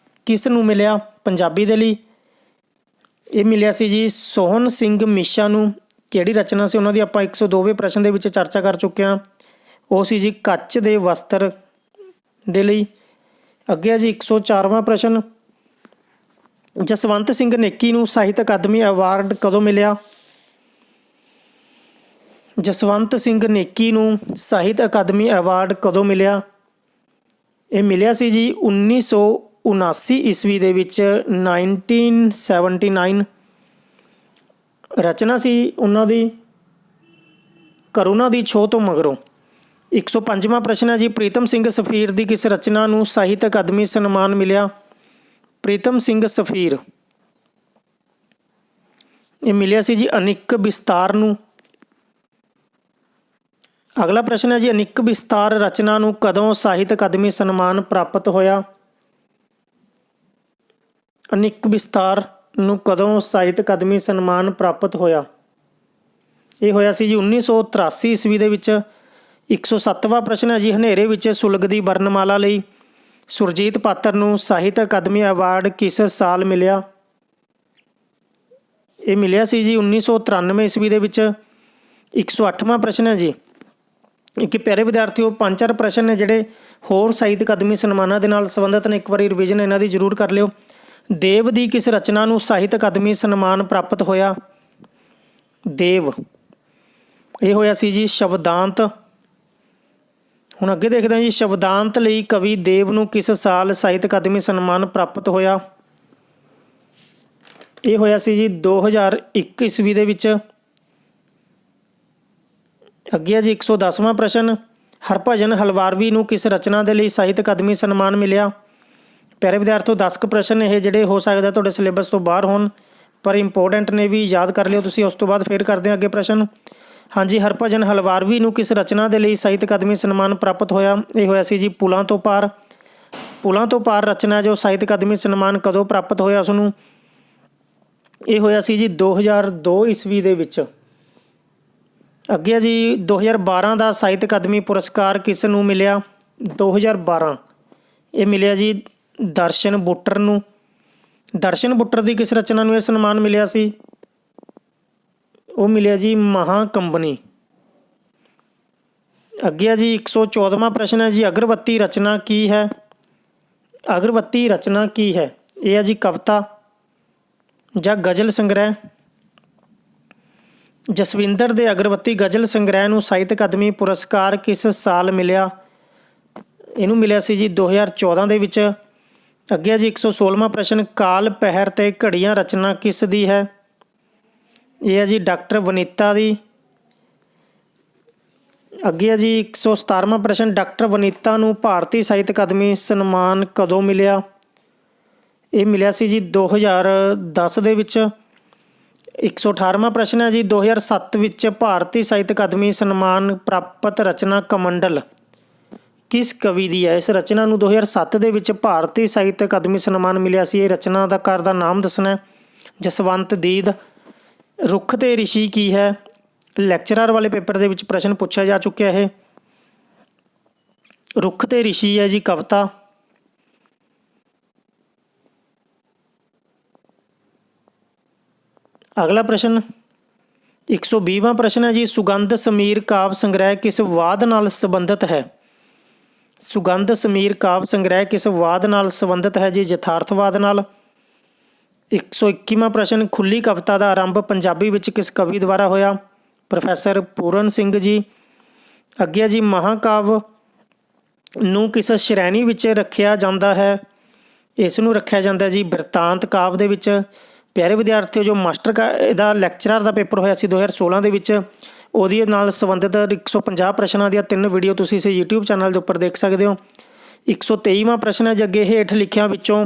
A: ਕਿਸ ਨੂੰ ਮਿਲਿਆ ਪੰਜਾਬੀ ਦੇ ਲਈ? ਇਹ ਮਿਲਿਆ ਸੀ ਜੀ ਸੋਹਣ ਸਿੰਘ ਮਿਸ਼ਾ ਨੂੰ। ਕਿਹੜੀ ਰਚਨਾ ਸੀ ਉਹਨਾਂ ਦੀ ਆਪਾਂ 102ਵੇਂ ਪ੍ਰਸ਼ਨ ਦੇ ਵਿੱਚ ਚਰਚਾ ਕਰ ਚੁੱਕੇ ਹਾਂ। ਉਹ ਸੀ ਜੀ ਕੱਚ ਦੇ ਵਸਤਰ ਦੇ ਲਈ। ਅੱਗੇ ਜੀ 104ਵਾਂ ਪ੍ਰਸ਼ਨ, ਜਸਵੰਤ ਸਿੰਘ ਨੇਕੀ ਨੂੰ ਸਾਹਿਤ ਅਕਾਦਮੀ ਅਵਾਰਡ ਕਦੋਂ ਮਿਲਿਆ? ਜਸਵੰਤ ਸਿੰਘ ਨੇਕੀ ਨੂੰ ਸਾਹਿਤ ਅਕਾਦਮੀ ਅਵਾਰਡ ਕਦੋਂ ਮਿਲਿਆ? ਇਹ ਮਿਲਿਆ ਸੀ ਜੀ 1979 ਈਸਵੀ ਦੇ ਵਿੱਚ, 1979। ਰਚਨਾ ਸੀ ਉਹਨਾਂ ਦੀ ਕਰੁਣਾ ਦੀ ਛੋਹ ਤੋਂ ਮਗਰੋਂ। 105ਵਾਂ ਪ੍ਰਸ਼ਨ ਹੈ ਜੀ, ਪ੍ਰੀਤਮ ਸਿੰਘ ਸਫੀਰ ਦੀ ਕਿਸ ਰਚਨਾ ਨੂੰ ਸਾਹਿਤ ਅਕਾਦਮੀ ਸਨਮਾਨ ਮਿਲਿਆ? ਪ੍ਰੀਤਮ ਸਿੰਘ ਸਫੀਰ ਇਹ ਮਿਲਿਆ ਸੀ ਜੀ ਅਨਿਕ ਵਿਸਤਾਰ ਨੂੰ। ਅਗਲਾ ਪ੍ਰਸ਼ਨ ਹੈ ਜੀ, ਅਨਿਕ ਵਿਸਤਾਰ ਰਚਨਾ ਨੂੰ ਕਦੋਂ ਸਾਹਿਤ ਅਕਾਦਮੀ ਸਨਮਾਨ ਪ੍ਰਾਪਤ ਹੋਇਆ? ਅਨਿਕ ਵਿਸਤਾਰ ਨੂੰ ਕਦੋਂ ਸਾਹਿਤ ਅਕਾਦਮੀ ਸਨਮਾਨ ਪ੍ਰਾਪਤ ਹੋਇਆ? ਇਹ ਹੋਇਆ ਸੀ ਜੀ 1983 ਈਸਵੀ ਦੇ ਵਿੱਚ। 107ਵਾਂ ਪ੍ਰਸ਼ਨ ਹੈ ਜੀ, ਹਨੇਰੇ ਵਿੱਚ ਸੁਲਗਦੀ ਵਰਨਮਾਲਾ ਲਈ ਸੁਰਜੀਤ ਪਾਤਰ ਨੂੰ ਸਾਹਿਤ ਅਕਾਦਮੀ ਅਵਾਰਡ ਕਿਸ ਸਾਲ ਮਿਲਿਆ? ਇਹ ਮਿਲਿਆ ਸੀ ਜੀ 1993 ਈਸਵੀ ਦੇ ਵਿੱਚ। 108ਵਾਂ ਪ੍ਰਸ਼ਨ ਹੈ ਜੀ, ਕਿ ਪਿਆਰੇ ਵਿਦਿਆਰਥੀਓ 5-4 ਪ੍ਰਸ਼ਨ ਨੇ ਜਿਹੜੇ ਹੋਰ ਸਾਹਿਤ ਅਕਾਦਮੀ ਸਨਮਾਨਾਂ ਦੇ ਨਾਲ ਸੰਬੰਧਿਤ ਨੇ, ਇੱਕ ਵਾਰੀ ਰਿਵੀਜ਼ਨ ਇਹਨਾਂ ਦੀ ਜ਼ਰੂਰ ਕਰ ਲਿਓ। ਦੇਵ ਦੀ ਕਿਸ ਰਚਨਾ ਨੂੰ ਸਾਹਿਤ ਅਕਾਦਮੀ ਸਨਮਾਨ ਪ੍ਰਾਪਤ ਹੋਇਆ? ਦੇਵ ਇਹ ਹੋਇਆ ਸੀ ਜੀ ਸ਼ਬਦਾਂਤ। ਹੁਣ ਅੱਗੇ ਦੇਖਦੇ ਹਾਂ ਜੀ, ਸ਼ਬਦਾਂਤ ਲਈ ਕਵੀ ਦੇਵ ਨੂੰ ਕਿਸ ਸਾਲ ਸਾਹਿਤ ਅਕਾਦਮੀ ਸਨਮਾਨ ਪ੍ਰਾਪਤ ਹੋਇਆ? ਇਹ ਹੋਇਆ ਸੀ ਜੀ 2001 ਈਸਵੀ ਦੇ ਵਿੱਚ। ਅੱਗੇ ਜੀ 110ਵਾਂ ਪ੍ਰਸ਼ਨ, ਹਰਭਜਨ ਹਲਵਾਰਵੀ ਨੂੰ ਕਿਸ ਰਚਨਾ ਦੇ ਲਈ ਸਾਹਿਤ ਅਕਾਦਮੀ ਸਨਮਾਨ ਮਿਲਿਆ? ਪਿਆਰੇ ਵਿਦਿਆਰਥੀਓ 10 ਕੁ ਪ੍ਰਸ਼ਨ ਇਹ ਜਿਹੜੇ ਹੋ ਸਕਦਾ ਤੁਹਾਡੇ ਸਿਲੇਬਸ ਤੋਂ ਬਾਹਰ ਹੋਣ, ਪਰ ਇੰਪੋਰਟੈਂਟ ਨੇ, ਵੀ ਯਾਦ ਕਰ ਲਿਓ ਤੁਸੀਂ। ਉਸ ਤੋਂ ਬਾਅਦ ਫਿਰ ਕਰਦੇ ਹਾਂ ਅੱਗੇ ਪ੍ਰਸ਼ਨ। ਹਾਂਜੀ, ਹਰਭਜਨ ਹਲਵਾਰਵੀ ਨੂੰ ਕਿਸ ਰਚਨਾ ਦੇ ਲਈ ਸਾਹਿਤ ਅਕਾਦਮੀ ਸਨਮਾਨ ਪ੍ਰਾਪਤ ਹੋਇਆ? ਇਹ ਹੋਇਆ ਸੀ ਜੀ ਪੁਲਾਂ ਤੋਂ ਪਾਰ। ਪੁਲਾਂ ਤੋਂ ਪਾਰ ਰਚਨਾ ਜੋ ਸਾਹਿਤ ਅਕਾਦਮੀ ਸਨਮਾਨ ਕਦੋਂ ਪ੍ਰਾਪਤ ਹੋਇਆ ਉਸਨੂੰ? ਇਹ ਹੋਇਆ ਸੀ ਜੀ 2002 ਈਸਵੀ ਦੇ ਵਿੱਚ। ਅੱਗੇ ਜੀ 2012 ਦਾ ਸਾਹਿਤ ਅਕਾਦਮੀ ਪੁਰਸਕਾਰ ਕਿਸ ਨੂੰ ਮਿਲਿਆ? 2012 ਇਹ ਮਿਲਿਆ ਜੀ ਦਰਸ਼ਨ ਬੁੱਟਰ ਨੂੰ। ਦਰਸ਼ਨ ਬੁੱਟਰ ਦੀ ਕਿਸ ਰਚਨਾ ਨੂੰ ਇਹ ਸਨਮਾਨ ਮਿਲਿਆ ਸੀ? ਉਹ ਮਿਲਿਆ ਜੀ ਮਹਾਕੰਬਨੀ। ਅੱਗੇ ਜੀ 114ਵਾਂ ਪ੍ਰਸ਼ਨ ਹੈ ਜੀ, ਅਗਰਬੱਤੀ ਰਚਨਾ ਕੀ ਹੈ? ਅਗਰਬੱਤੀ ਰਚਨਾ ਕੀ ਹੈ? ਇਹ ਹੈ ਜੀ ਕਵਿਤਾ ਜਾਂ ਗਜ਼ਲ ਸੰਗ੍ਰਹਿ। ਜਸਵਿੰਦਰ ਦੇ ਅਗਰਬੱਤੀ ਗਜ਼ਲ ਸੰਗ੍ਰਹਿ ਨੂੰ ਸਾਹਿਤ ਅਕਾਦਮੀ ਪੁਰਸਕਾਰ ਕਿਸ ਸਾਲ ਮਿਲਿਆ? ਇਹਨੂੰ ਮਿਲਿਆ ਸੀ ਜੀ 2014 ਦੇ ਵਿੱਚ। ਅੱਗੇ ਜੀ 116ਵਾਂ ਪ੍ਰਸ਼ਨ, ਕਾਲ ਪਹਿਰ ਤੇ ਘੜੀਆਂ ਰਚਨਾ ਕਿਸ ਦੀ ਹੈ? ਇਹ ਹੈ ਜੀ ਡਾਕਟਰ ਵਨੀਤਾ ਦੀ। ਅੱਗੇ ਜੀ 117ਵਾਂ ਪ੍ਰਸ਼ਨ, ਡਾਕਟਰ ਵਨੀਤਾ ਨੂੰ ਭਾਰਤੀ ਸਾਹਿਤ ਅਕਾਦਮੀ ਸਨਮਾਨ ਕਦੋਂ ਮਿਲਿਆ? ਇਹ ਮਿਲਿਆ ਸੀ ਜੀ 2010 ਦੇ ਵਿੱਚ। 118ਵਾਂ ਪ੍ਰਸ਼ਨ ਹੈ ਜੀ, 2007 ਵਿੱਚ ਭਾਰਤੀ ਸਾਹਿਤ ਅਕਾਦਮੀ ਸਨਮਾਨ ਪ੍ਰਾਪਤ ਰਚਨਾ ਕਮੰਡਲ ਕਿਸ ਕਵੀ ਦੀ ਹੈ? ਇਸ ਰਚਨਾ ਨੂੰ 2007 ਦੇ ਵਿੱਚ ਭਾਰਤੀ ਸਾਹਿਤ ਅਕਾਦਮੀ ਸਨਮਾਨ ਮਿਲਿਆ ਸੀ। ਇਹ ਰਚਨਾਕਾਰ ਦਾ ਨਾਮ ਦੱਸਣਾ। ਜਸਵੰਤ ਦੀਦ। ਰੁੱਖ ਤੇ ਰਿਸ਼ੀ ਕੀ ਹੈ? ਲੈਕਚਰਰ ਵਾਲੇ ਪੇਪਰ ਦੇ ਵਿੱਚ ਪ੍ਰਸ਼ਨ ਪੁੱਛਿਆ ਜਾ ਚੁੱਕਿਆ ਇਹ। ਰੁੱਖ ਤੇ ਰਿਸ਼ੀ ਹੈ ਜੀ ਕਵਿਤਾ। ਅਗਲਾ ਪ੍ਰਸ਼ਨ 120ਵਾਂ ਪ੍ਰਸ਼ਨ ਹੈ ਜੀ, ਸੁਗੰਧ ਸਮੀਰ ਕਾਵਿ ਸੰਗ੍ਰਹਿ ਕਿਸ ਵਾਦ ਨਾਲ ਸੰਬੰਧਿਤ ਹੈ? ਸੁਗੰਧ ਸਮੀਰ ਕਾਵਿ ਸੰਗ੍ਰਹਿ ਕਿਸ ਵਾਦ ਨਾਲ ਸੰਬੰਧਿਤ ਹੈ ਜੀ? ਯਥਾਰਥਵਾਦ ਨਾਲ। 121ਵਾਂ ਪ੍ਰਸ਼ਨ, ਖੁੱਲੀ ਕਵਿਤਾ ਦਾ ਆਰੰਭ ਪੰਜਾਬੀ ਵਿੱਚ ਕਿਸ ਕਵੀ ਦੁਆਰਾ ਹੋਇਆ? ਪ੍ਰੋਫੈਸਰ ਪੂਰਨ ਸਿੰਘ ਜੀ। ਅੱਗੇ ਜੀ, ਮਹਾਂਕਾਵਿ ਨੂੰ ਕਿਸ ਸ਼੍ਰੇਣੀ ਵਿੱਚ ਰੱਖਿਆ ਜਾਂਦਾ ਹੈ? ਇਸ ਨੂੰ ਰੱਖਿਆ ਜਾਂਦਾ ਜੀ ਬਿਰਤਾਂਤ ਕਾਵਿ ਦੇ ਵਿੱਚ। ਪਿਆਰੇ ਵਿਦਿਆਰਥੀਓ, ਜੋ ਇਹਦਾ ਲੈਕਚਰਰ ਦਾ ਪੇਪਰ ਹੋਇਆ ਸੀ 2016 ਦੇ ਵਿੱਚ, ਉਹਦੇ ਨਾਲ ਸੰਬੰਧਿਤ 150 ਪ੍ਰਸ਼ਨਾਂ ਦੀਆਂ 3 ਵੀਡੀਓ ਤੁਸੀਂ ਇਸ YouTube ਚੈਨਲ ਦੇ ਉੱਪਰ ਦੇਖ ਸਕਦੇ ਹੋ। 123ਵਾਂ ਪ੍ਰਸ਼ਨ ਹੈ ਜੀ, ਅੱਗੇ ਹੇਠ ਲਿਖਿਆਂ ਵਿੱਚੋਂ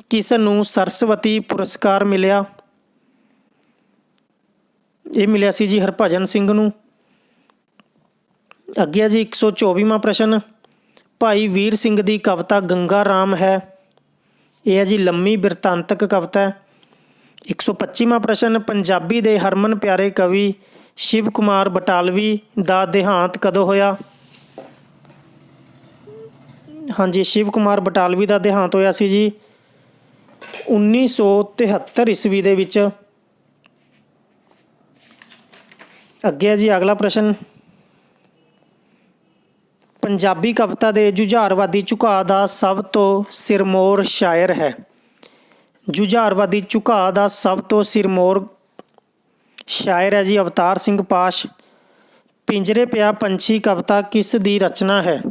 A: ਕਿਸ ਨੂੰ ਸਰਸਵਤੀ ਪੁਰਸਕਾਰ ਮਿਲਿਆ? ਇਹ ਮਿਲਿਆ ਸੀ ਜੀ ਹਰਭਜਨ ਸਿੰਘ ਨੂੰ। ਅੱਗੇ ਜੀ 124ਵਾਂ ਪ੍ਰਸ਼ਨ, ਭਾਈ ਵੀਰ ਸਿੰਘ ਦੀ ਕਵਿਤਾ ਗੰਗਾ ਰਾਮ ਹੈ। ਇਹ ਹੈ ਜੀ ਲੰਮੀ ਬਿਰਤਾਂਤਕ ਕਵਿਤਾ ਹੈ। 125ਵਾਂ ਪ੍ਰਸ਼ਨ, ਪੰਜਾਬੀ ਦੇ ਹਰਮਨ ਪਿਆਰੇ ਕਵੀ ਸ਼ਿਵ ਕੁਮਾਰ ਬਟਾਲਵੀ ਦਾ ਦੇਹਾਂਤ ਕਦੋਂ ਹੋਇਆ? ਹਾਂਜੀ, ਸ਼ਿਵ ਕੁਮਾਰ ਬਟਾਲਵੀ ਦਾ ਦੇਹਾਂਤ ਹੋਇਆ ਸੀ ਜੀ 1973 ਈਸਵੀ ਦੇ ਵਿੱਚ। ਅੱਗੇ ਜੀ ਅਗਲਾ ਪ੍ਰਸ਼ਨ, ਪੰਜਾਬੀ ਕਵਿਤਾ ਦੇ ਜੁਝਾਰਵਾਦੀ ਝੁਕਾਅ ਦਾ ਸਭ ਤੋਂ ਸਿਰਮੌਰ ਸ਼ਾਇਰ ਹੈ। ਜੁਝਾਰਵਾਦੀ ਝੁਕਾਅ ਦਾ ਸਭ ਤੋਂ ਸਿਰਮੌਰ ਸ਼ਾਇਰ ਹੈ ਜੀ ਅਵਤਾਰ ਸਿੰਘ ਪਾਸ਼। ਪਿੰਜਰੇ ਪਿਆ ਪੰਛੀ ਕਵਿਤਾ ਕਿਸ ਦੀ ਰਚਨਾ ਹੈ?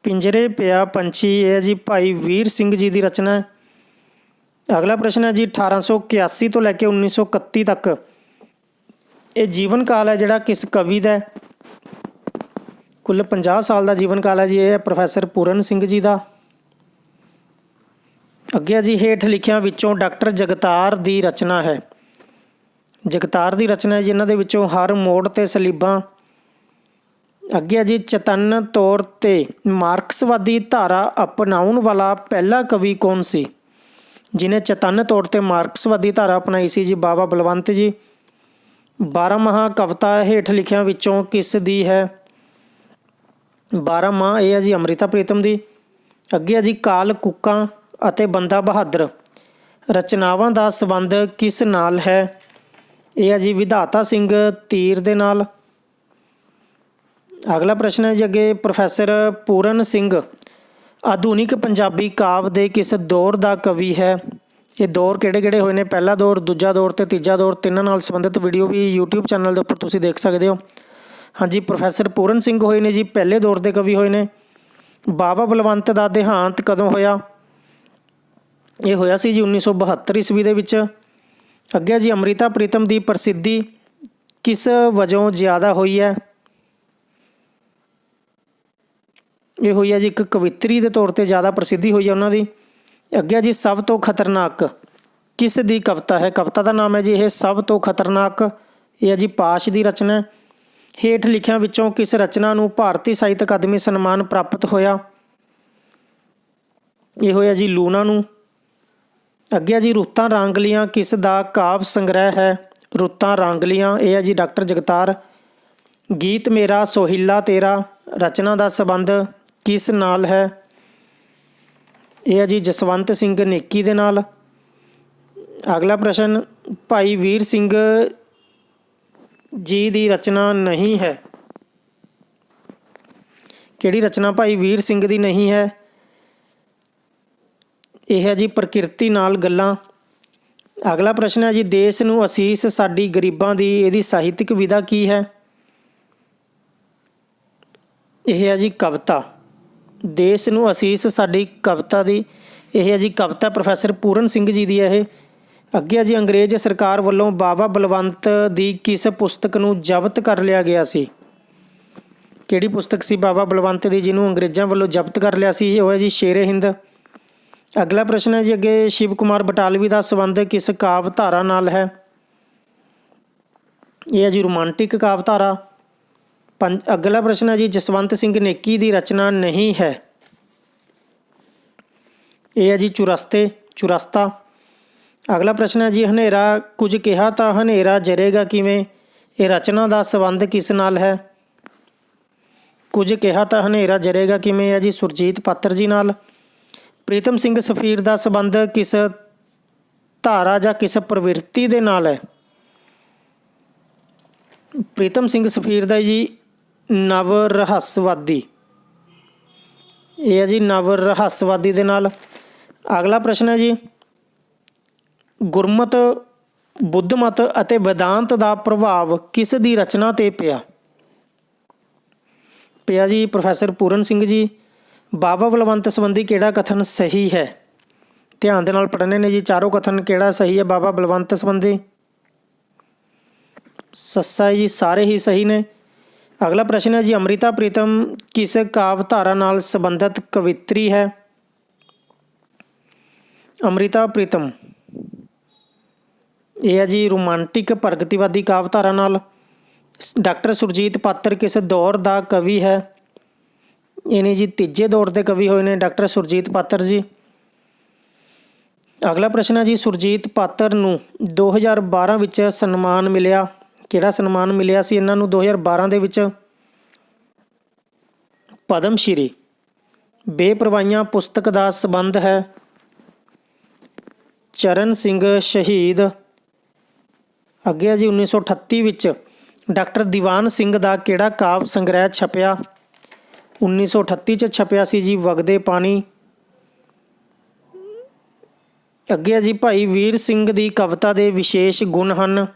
A: ਪਿੰਜਰੇ ਪਿਆ ਪੰਛੀ ਇਹ ਹੈ ਜੀ ਭਾਈ ਵੀਰ ਸਿੰਘ ਜੀ ਦੀ ਰਚਨਾ ਹੈ। ਅਗਲਾ ਪ੍ਰਸ਼ਨ ਹੈ ਜੀ, 1881 ਤੋਂ ਲੈ ਕੇ 1931 ਤੱਕ ਇਹ ਜੀਵਨ ਕਾਲ ਹੈ ਜਿਹੜਾ ਕਿਸ ਕਵੀ ਦਾ? ਕੁੱਲ 50 ਸਾਲ ਦਾ ਜੀਵਨ ਕਾਲ ਹੈ ਜੀ। ਇਹ ਹੈ ਪ੍ਰੋਫੈਸਰ ਪੂਰਨ ਸਿੰਘ ਜੀ ਦਾ। ਅੱਗੇ ਜੀ, ਹੇਠ ਲਿਖਿਆਂ ਵਿੱਚੋਂ ਡਾਕਟਰ ਜਗਤਾਰ ਦੀ ਰਚਨਾ ਹੈ। ਜਗਤਾਰ ਦੀ ਰਚਨਾ ਹੈ ਜਿਨ੍ਹਾਂ ਦੇ ਵਿੱਚੋਂ ਹਰ ਮੋੜ 'ਤੇ ਸਲੀਬਾਂ। ਅੱਗੇ ਜੀ, ਚੇਤੰਨ ਤੌਰ 'ਤੇ ਮਾਰਕਸਵਾਦੀ ਧਾਰਾ ਅਪਣਾਉਣ ਵਾਲਾ ਪਹਿਲਾ ਕਵੀ ਕੌਣ ਸੀ? ਜਿਹਨੇ ਚੇਤੰਨ ਤੌਰ 'ਤੇ ਮਾਰਕਸਵਾਦੀ ਧਾਰਾ ਅਪਣਾਈ ਸੀ ਜੀ? ਬਾਬਾ ਬਲਵੰਤ ਜੀ। 12 ਕਵਿਤਾ ਹੇਠ ਲਿਖਿਆਂ ਵਿੱਚੋਂ ਕਿਸ ਦੀ ਹੈ? 12 ਇਹ ਹੈ ਜੀ ਅੰਮ੍ਰਿਤਾ ਪ੍ਰੀਤਮ ਦੀ। ਅੱਗੇ ਜੀ, ਕਾਲ ਕੂਕਾਂ ਅਤੇ ਬੰਦਾ ਬਹਾਦਰ ਰਚਨਾਵਾਂ ਦਾ ਸੰਬੰਧ ਕਿਸ ਨਾਲ ਹੈ? ਇਹ ਹੈ ਜੀ ਵਿਧਾਤਾ ਸਿੰਘ ਤੀਰ ਦੇ ਨਾਲ। ਅਗਲਾ ਪ੍ਰਸ਼ਨ ਹੈ ਜੀ ਅੱਗੇ, ਪ੍ਰੋਫੈਸਰ ਪੂਰਨ ਸਿੰਘ ਆਧੁਨਿਕ ਪੰਜਾਬੀ ਕਾਵਿ ਦੇ ਕਿਸ ਦੌਰ ਦਾ ਕਵੀ ਹੈ? ਇਹ ਦੌਰ ਕਿਹੜੇ ਕਿਹੜੇ ਹੋਏ ਨੇ? ਪਹਿਲਾ ਦੌਰ, ਦੂਜਾ ਦੌਰ ਅਤੇ ਤੀਜਾ ਦੌਰ। ਤਿੰਨਾਂ ਨਾਲ ਸੰਬੰਧਿਤ ਵੀਡੀਓ ਵੀ YouTube ਚੈਨਲ ਦੇ ਉੱਪਰ ਤੁਸੀਂ ਦੇਖ ਸਕਦੇ ਹੋ। ਹਾਂਜੀ, ਪ੍ਰੋਫੈਸਰ ਪੂਰਨ ਸਿੰਘ ਹੋਏ ਨੇ ਜੀ ਪਹਿਲੇ ਦੌਰ ਦੇ ਕਵੀ ਹੋਏ ਨੇ। ਬਾਬਾ ਬਲਵੰਤ ਦਾ ਦੇਹਾਂਤ ਕਦੋਂ ਹੋਇਆ? ਇਹ ਹੋਇਆ ਸੀ ਜੀ 1972 ਈਸਵੀ ਦੇ ਵਿੱਚ। ਅੱਗੇ ਜੀ, ਅੰਮ੍ਰਿਤਾ ਪ੍ਰੀਤਮ ਦੀ ਪ੍ਰਸਿੱਧੀ ਕਿਸ ਵਜੋਂ ਜ਼ਿਆਦਾ ਹੋਈ ਹੈ? ਇਹ ਹੋਈ ਹੈ ਜੀ ਇੱਕ ਕਵਿੱਤਰੀ ਦੇ ਤੌਰ 'ਤੇ ਜ਼ਿਆਦਾ ਪ੍ਰਸਿੱਧੀ ਹੋਈ ਹੈ ਉਹਨਾਂ ਦੀ। ਅੱਗੇ ਜੀ, ਸਭ ਤੋਂ ਖਤਰਨਾਕ ਕਿਸ ਦੀ ਕਵਿਤਾ ਹੈ? ਕਵਿਤਾ ਦਾ ਨਾਮ ਹੈ ਜੀ ਇਹ ਸਭ ਤੋਂ ਖਤਰਨਾਕ। ਇਹ ਹੈ ਜੀ ਪਾਸ਼ ਦੀ ਰਚਨਾ। ਹੇਠ ਲਿਖਿਆਂ ਵਿੱਚੋਂ ਕਿਸ ਰਚਨਾ ਨੂੰ ਭਾਰਤੀ ਸਾਹਿਤ ਅਕਾਦਮੀ ਸਨਮਾਨ ਪ੍ਰਾਪਤ ਹੋਇਆ? ਇਹ ਹੋਇਆ ਜੀ ਲੂਣਾ ਨੂੰ। ਅੱਗੇ ਜੀ, ਰੁੱਤਾਂ ਰਾਂਗਲੀਆਂ ਕਿਸ ਦਾ ਕਾਵਿ ਸੰਗ੍ਰਹਿ ਹੈ? ਰੁੱਤਾਂ ਰਾਂਗਲੀਆਂ ਇਹ ਹੈ ਜੀ ਡਾਕਟਰ ਜਗਤਾਰ। ਗੀਤ ਮੇਰਾ ਸੋਹਿਲਾ ਤੇਰਾ ਰਚਨਾ ਦਾ ਸੰਬੰਧ ਕਿਸ ਨਾਲ ਹੈ? ਇਹ ਹੈ ਜੀ ਜਸਵੰਤ ਸਿੰਘ ਨੇਕੀ ਦੇ ਨਾਲ। ਅਗਲਾ ਪ੍ਰਸ਼ਨ, ਭਾਈ ਵੀਰ ਸਿੰਘ ਜੀ ਦੀ ਰਚਨਾ ਨਹੀਂ ਹੈ। ਕਿਹੜੀ ਰਚਨਾ ਭਾਈ ਵੀਰ ਸਿੰਘ ਦੀ ਨਹੀਂ ਹੈ? ਇਹ ਹੈ ਜੀ ਪ੍ਰਕਿਰਤੀ ਨਾਲ ਗੱਲਾਂ। ਅਗਲਾ ਪ੍ਰਸ਼ਨ ਹੈ ਜੀ, ਦੇਸ਼ ਨੂੰ ਅਸੀਸ ਸਾਡੀ ਗਰੀਬਾਂ ਦੀ ਇਹਦੀ ਸਾਹਿਤਕ ਵਿਧਾ ਕੀ ਹੈ? ਇਹ ਹੈ ਜੀ ਕਵਿਤਾ। ਦੇਸ਼ ਨੂੰ ਅਸੀਸ ਸਾਡੀ ਕਵਿਤਾ ਦੀ ਇਹ ਹੈ ਜੀ ਕਵਿਤਾ ਪ੍ਰੋਫੈਸਰ ਪੂਰਨ ਸਿੰਘ ਜੀ ਦੀ ਹੈ ਇਹ। ਅੱਗੇ ਜੀ, ਅੰਗਰੇਜ਼ ਸਰਕਾਰ ਵੱਲੋਂ ਬਾਬਾ ਬਲਵੰਤ ਦੀ ਕਿਸ ਪੁਸਤਕ ਨੂੰ ਜ਼ਬਤ ਕਰ ਲਿਆ ਗਿਆ ਸੀ? ਕਿਹੜੀ ਪੁਸਤਕ ਸੀ ਬਾਬਾ ਬਲਵੰਤ ਦੀ ਜਿਹਨੂੰ ਅੰਗਰੇਜ਼ਾਂ ਵੱਲੋਂ ਜ਼ਬਤ ਕਰ ਲਿਆ ਸੀ? ਉਹ ਹੈ ਜੀ ਸ਼ੇਰੇ ਹਿੰਦ। ਅਗਲਾ ਪ੍ਰਸ਼ਨ ਹੈ ਜੀ ਅੱਗੇ, ਸ਼ਿਵ ਕੁਮਾਰ ਬਟਾਲਵੀ ਦਾ ਸੰਬੰਧ ਕਿਸ ਕਾਵਿ ਧਾਰਾ ਨਾਲ ਹੈ? ਇਹ ਹੈ ਜੀ ਰੋਮਾਂਟਿਕ ਕਾਵਧਾਰਾ। ਅਗਲਾ ਪ੍ਰਸ਼ਨ ਹੈ ਜੀ ਜਸਵੰਤ ਸਿੰਘ ਨੇਕੀ ਦੀ ਰਚਨਾ ਨਹੀਂ ਹੈ। ਇਹ ਹੈ ਜੀ ਚੁਰਸਤਾ। ਅਗਲਾ ਪ੍ਰਸ਼ਨ ਹੈ ਜੀ ਹਨੇਰਾ ਕੁਝ ਕਿਹਾ ਤਾਂ ਹਨੇਰਾ ਜਰੇਗਾ ਕਿਵੇਂ। ਇਹ ਰਚਨਾ ਦਾ ਸੰਬੰਧ ਕਿਸ ਨਾਲ ਹੈ। ਕੁਝ ਕਿਹਾ ਤਾਂ ਹਨੇਰਾ ਜਰੇਗਾ ਕਿਵੇਂ ਹੈ ਜੀ ਸੁਰਜੀਤ ਪਾਤਰ ਜੀ ਨਾਲ। ਪ੍ਰੀਤਮ ਸਿੰਘ ਸਫੀਰ ਦਾ ਸੰਬੰਧ ਕਿਸ ਧਾਰਾ ਜਾਂ ਕਿਸ ਪ੍ਰਵਿਰਤੀ ਦੇ ਨਾਲ ਹੈ। ਪ੍ਰੀਤਮ ਸਿੰਘ ਸਫੀਰ ਦਾ ਜੀ ਨਵ ਰਹੱਸਵਾਦੀ। ਇਹ ਹੈ ਜੀ ਨਵ ਰਹੱਸਵਾਦੀ ਦੇ ਨਾਲ। ਅਗਲਾ ਪ੍ਰਸ਼ਨ ਹੈ ਜੀ ਗੁਰਮਤ ਬੁੱਧਮਤ ਅਤੇ ਵੇਦਾਂਤ ਦਾ ਪ੍ਰਭਾਵ ਕਿਸ ਦੀ ਰਚਨਾ 'ਤੇ ਪਿਆ ਜੀ ਪ੍ਰੋਫੈਸਰ ਪੂਰਨ ਸਿੰਘ ਜੀ। ਬਾਬਾ ਬਲਵੰਤ ਸੰਬੰਧੀ ਕਿਹੜਾ ਕਥਨ ਸਹੀ ਹੈ। ਧਿਆਨ ਦੇ ਨਾਲ ਪੜ੍ਹਨੇ ਨੇ ਜੀ ਚਾਰੋਂ ਕਥਨ। ਕਿਹੜਾ ਸਹੀ ਹੈ ਬਾਬਾ ਬਲਵੰਤ ਸੰਬੰਧੀ। ਸੱਸਾ ਜੀ ਸਾਰੇ ਹੀ ਸਹੀ ਨੇ। ਅਗਲਾ ਪ੍ਰਸ਼ਨ ਹੈ ਜੀ ਅੰਮ੍ਰਿਤਾ ਪ੍ਰੀਤਮ ਕਿਸ ਕਾਵਧਾਰਾ ਨਾਲ ਸੰਬੰਧਿਤ ਕਵਿੱਤਰੀ ਹੈ। ਅੰਮ੍ਰਿਤਾ ਪ੍ਰੀਤਮ ਇਹ ਹੈ ਜੀ ਰੋਮਾਂਟਿਕ ਪ੍ਰਗਤੀਵਾਦੀ ਕਾਵਧਾਰਾ ਨਾਲ। ਡਾਕਟਰ ਸੁਰਜੀਤ ਪਾਤਰ ਕਿਸ ਦੌਰ ਦਾ ਕਵੀ ਹੈ। ਇਹਨੇ ਜੀ ਤੀਜੇ ਦੌਰ ਦੇ ਕਵੀ ਹੋਏ ਨੇ ਡਾਕਟਰ ਸੁਰਜੀਤ ਪਾਤਰ ਜੀ। ਅਗਲਾ ਪ੍ਰਸ਼ਨ ਹੈ ਜੀ ਸੁਰਜੀਤ ਪਾਤਰ ਨੂੰ 2012 ਵਿੱਚ ਸਨਮਾਨ ਮਿਲਿਆ। ਕਿਹੜਾ ਸਨਮਾਨ ਮਿਲਿਆ ਸੀ ਇਹਨਾਂ ਨੂੰ 2012 ਦੇ ਵਿੱਚ। ਪਦਮ ਸ਼੍ਰੀ। ਬੇਪਰਵਾਹੀਆਂ ਪੁਸਤਕ ਦਾ ਸੰਬੰਧ ਹੈ ਚਰਨ ਸਿੰਘ ਸ਼ਹੀਦ। ਅੱਗੇ ਜੀ 1938 ਵਿੱਚ ਡਾਕਟਰ ਦੀਵਾਨ ਸਿੰਘ ਦਾ ਕਿਹੜਾ ਕਾਵਿ ਸੰਗ੍ਰਹਿ ਛਪਿਆ। 1938 'ਚ ਛਪਿਆ ਸੀ ਜੀ ਵਗਦੇ ਪਾਣੀ। ਅੱਗੇ ਜੀ ਭਾਈ ਵੀਰ ਸਿੰਘ ਦੀ ਕਵਿਤਾ ਦੇ ਵਿਸ਼ੇਸ਼ ਗੁਣ ਹਨ।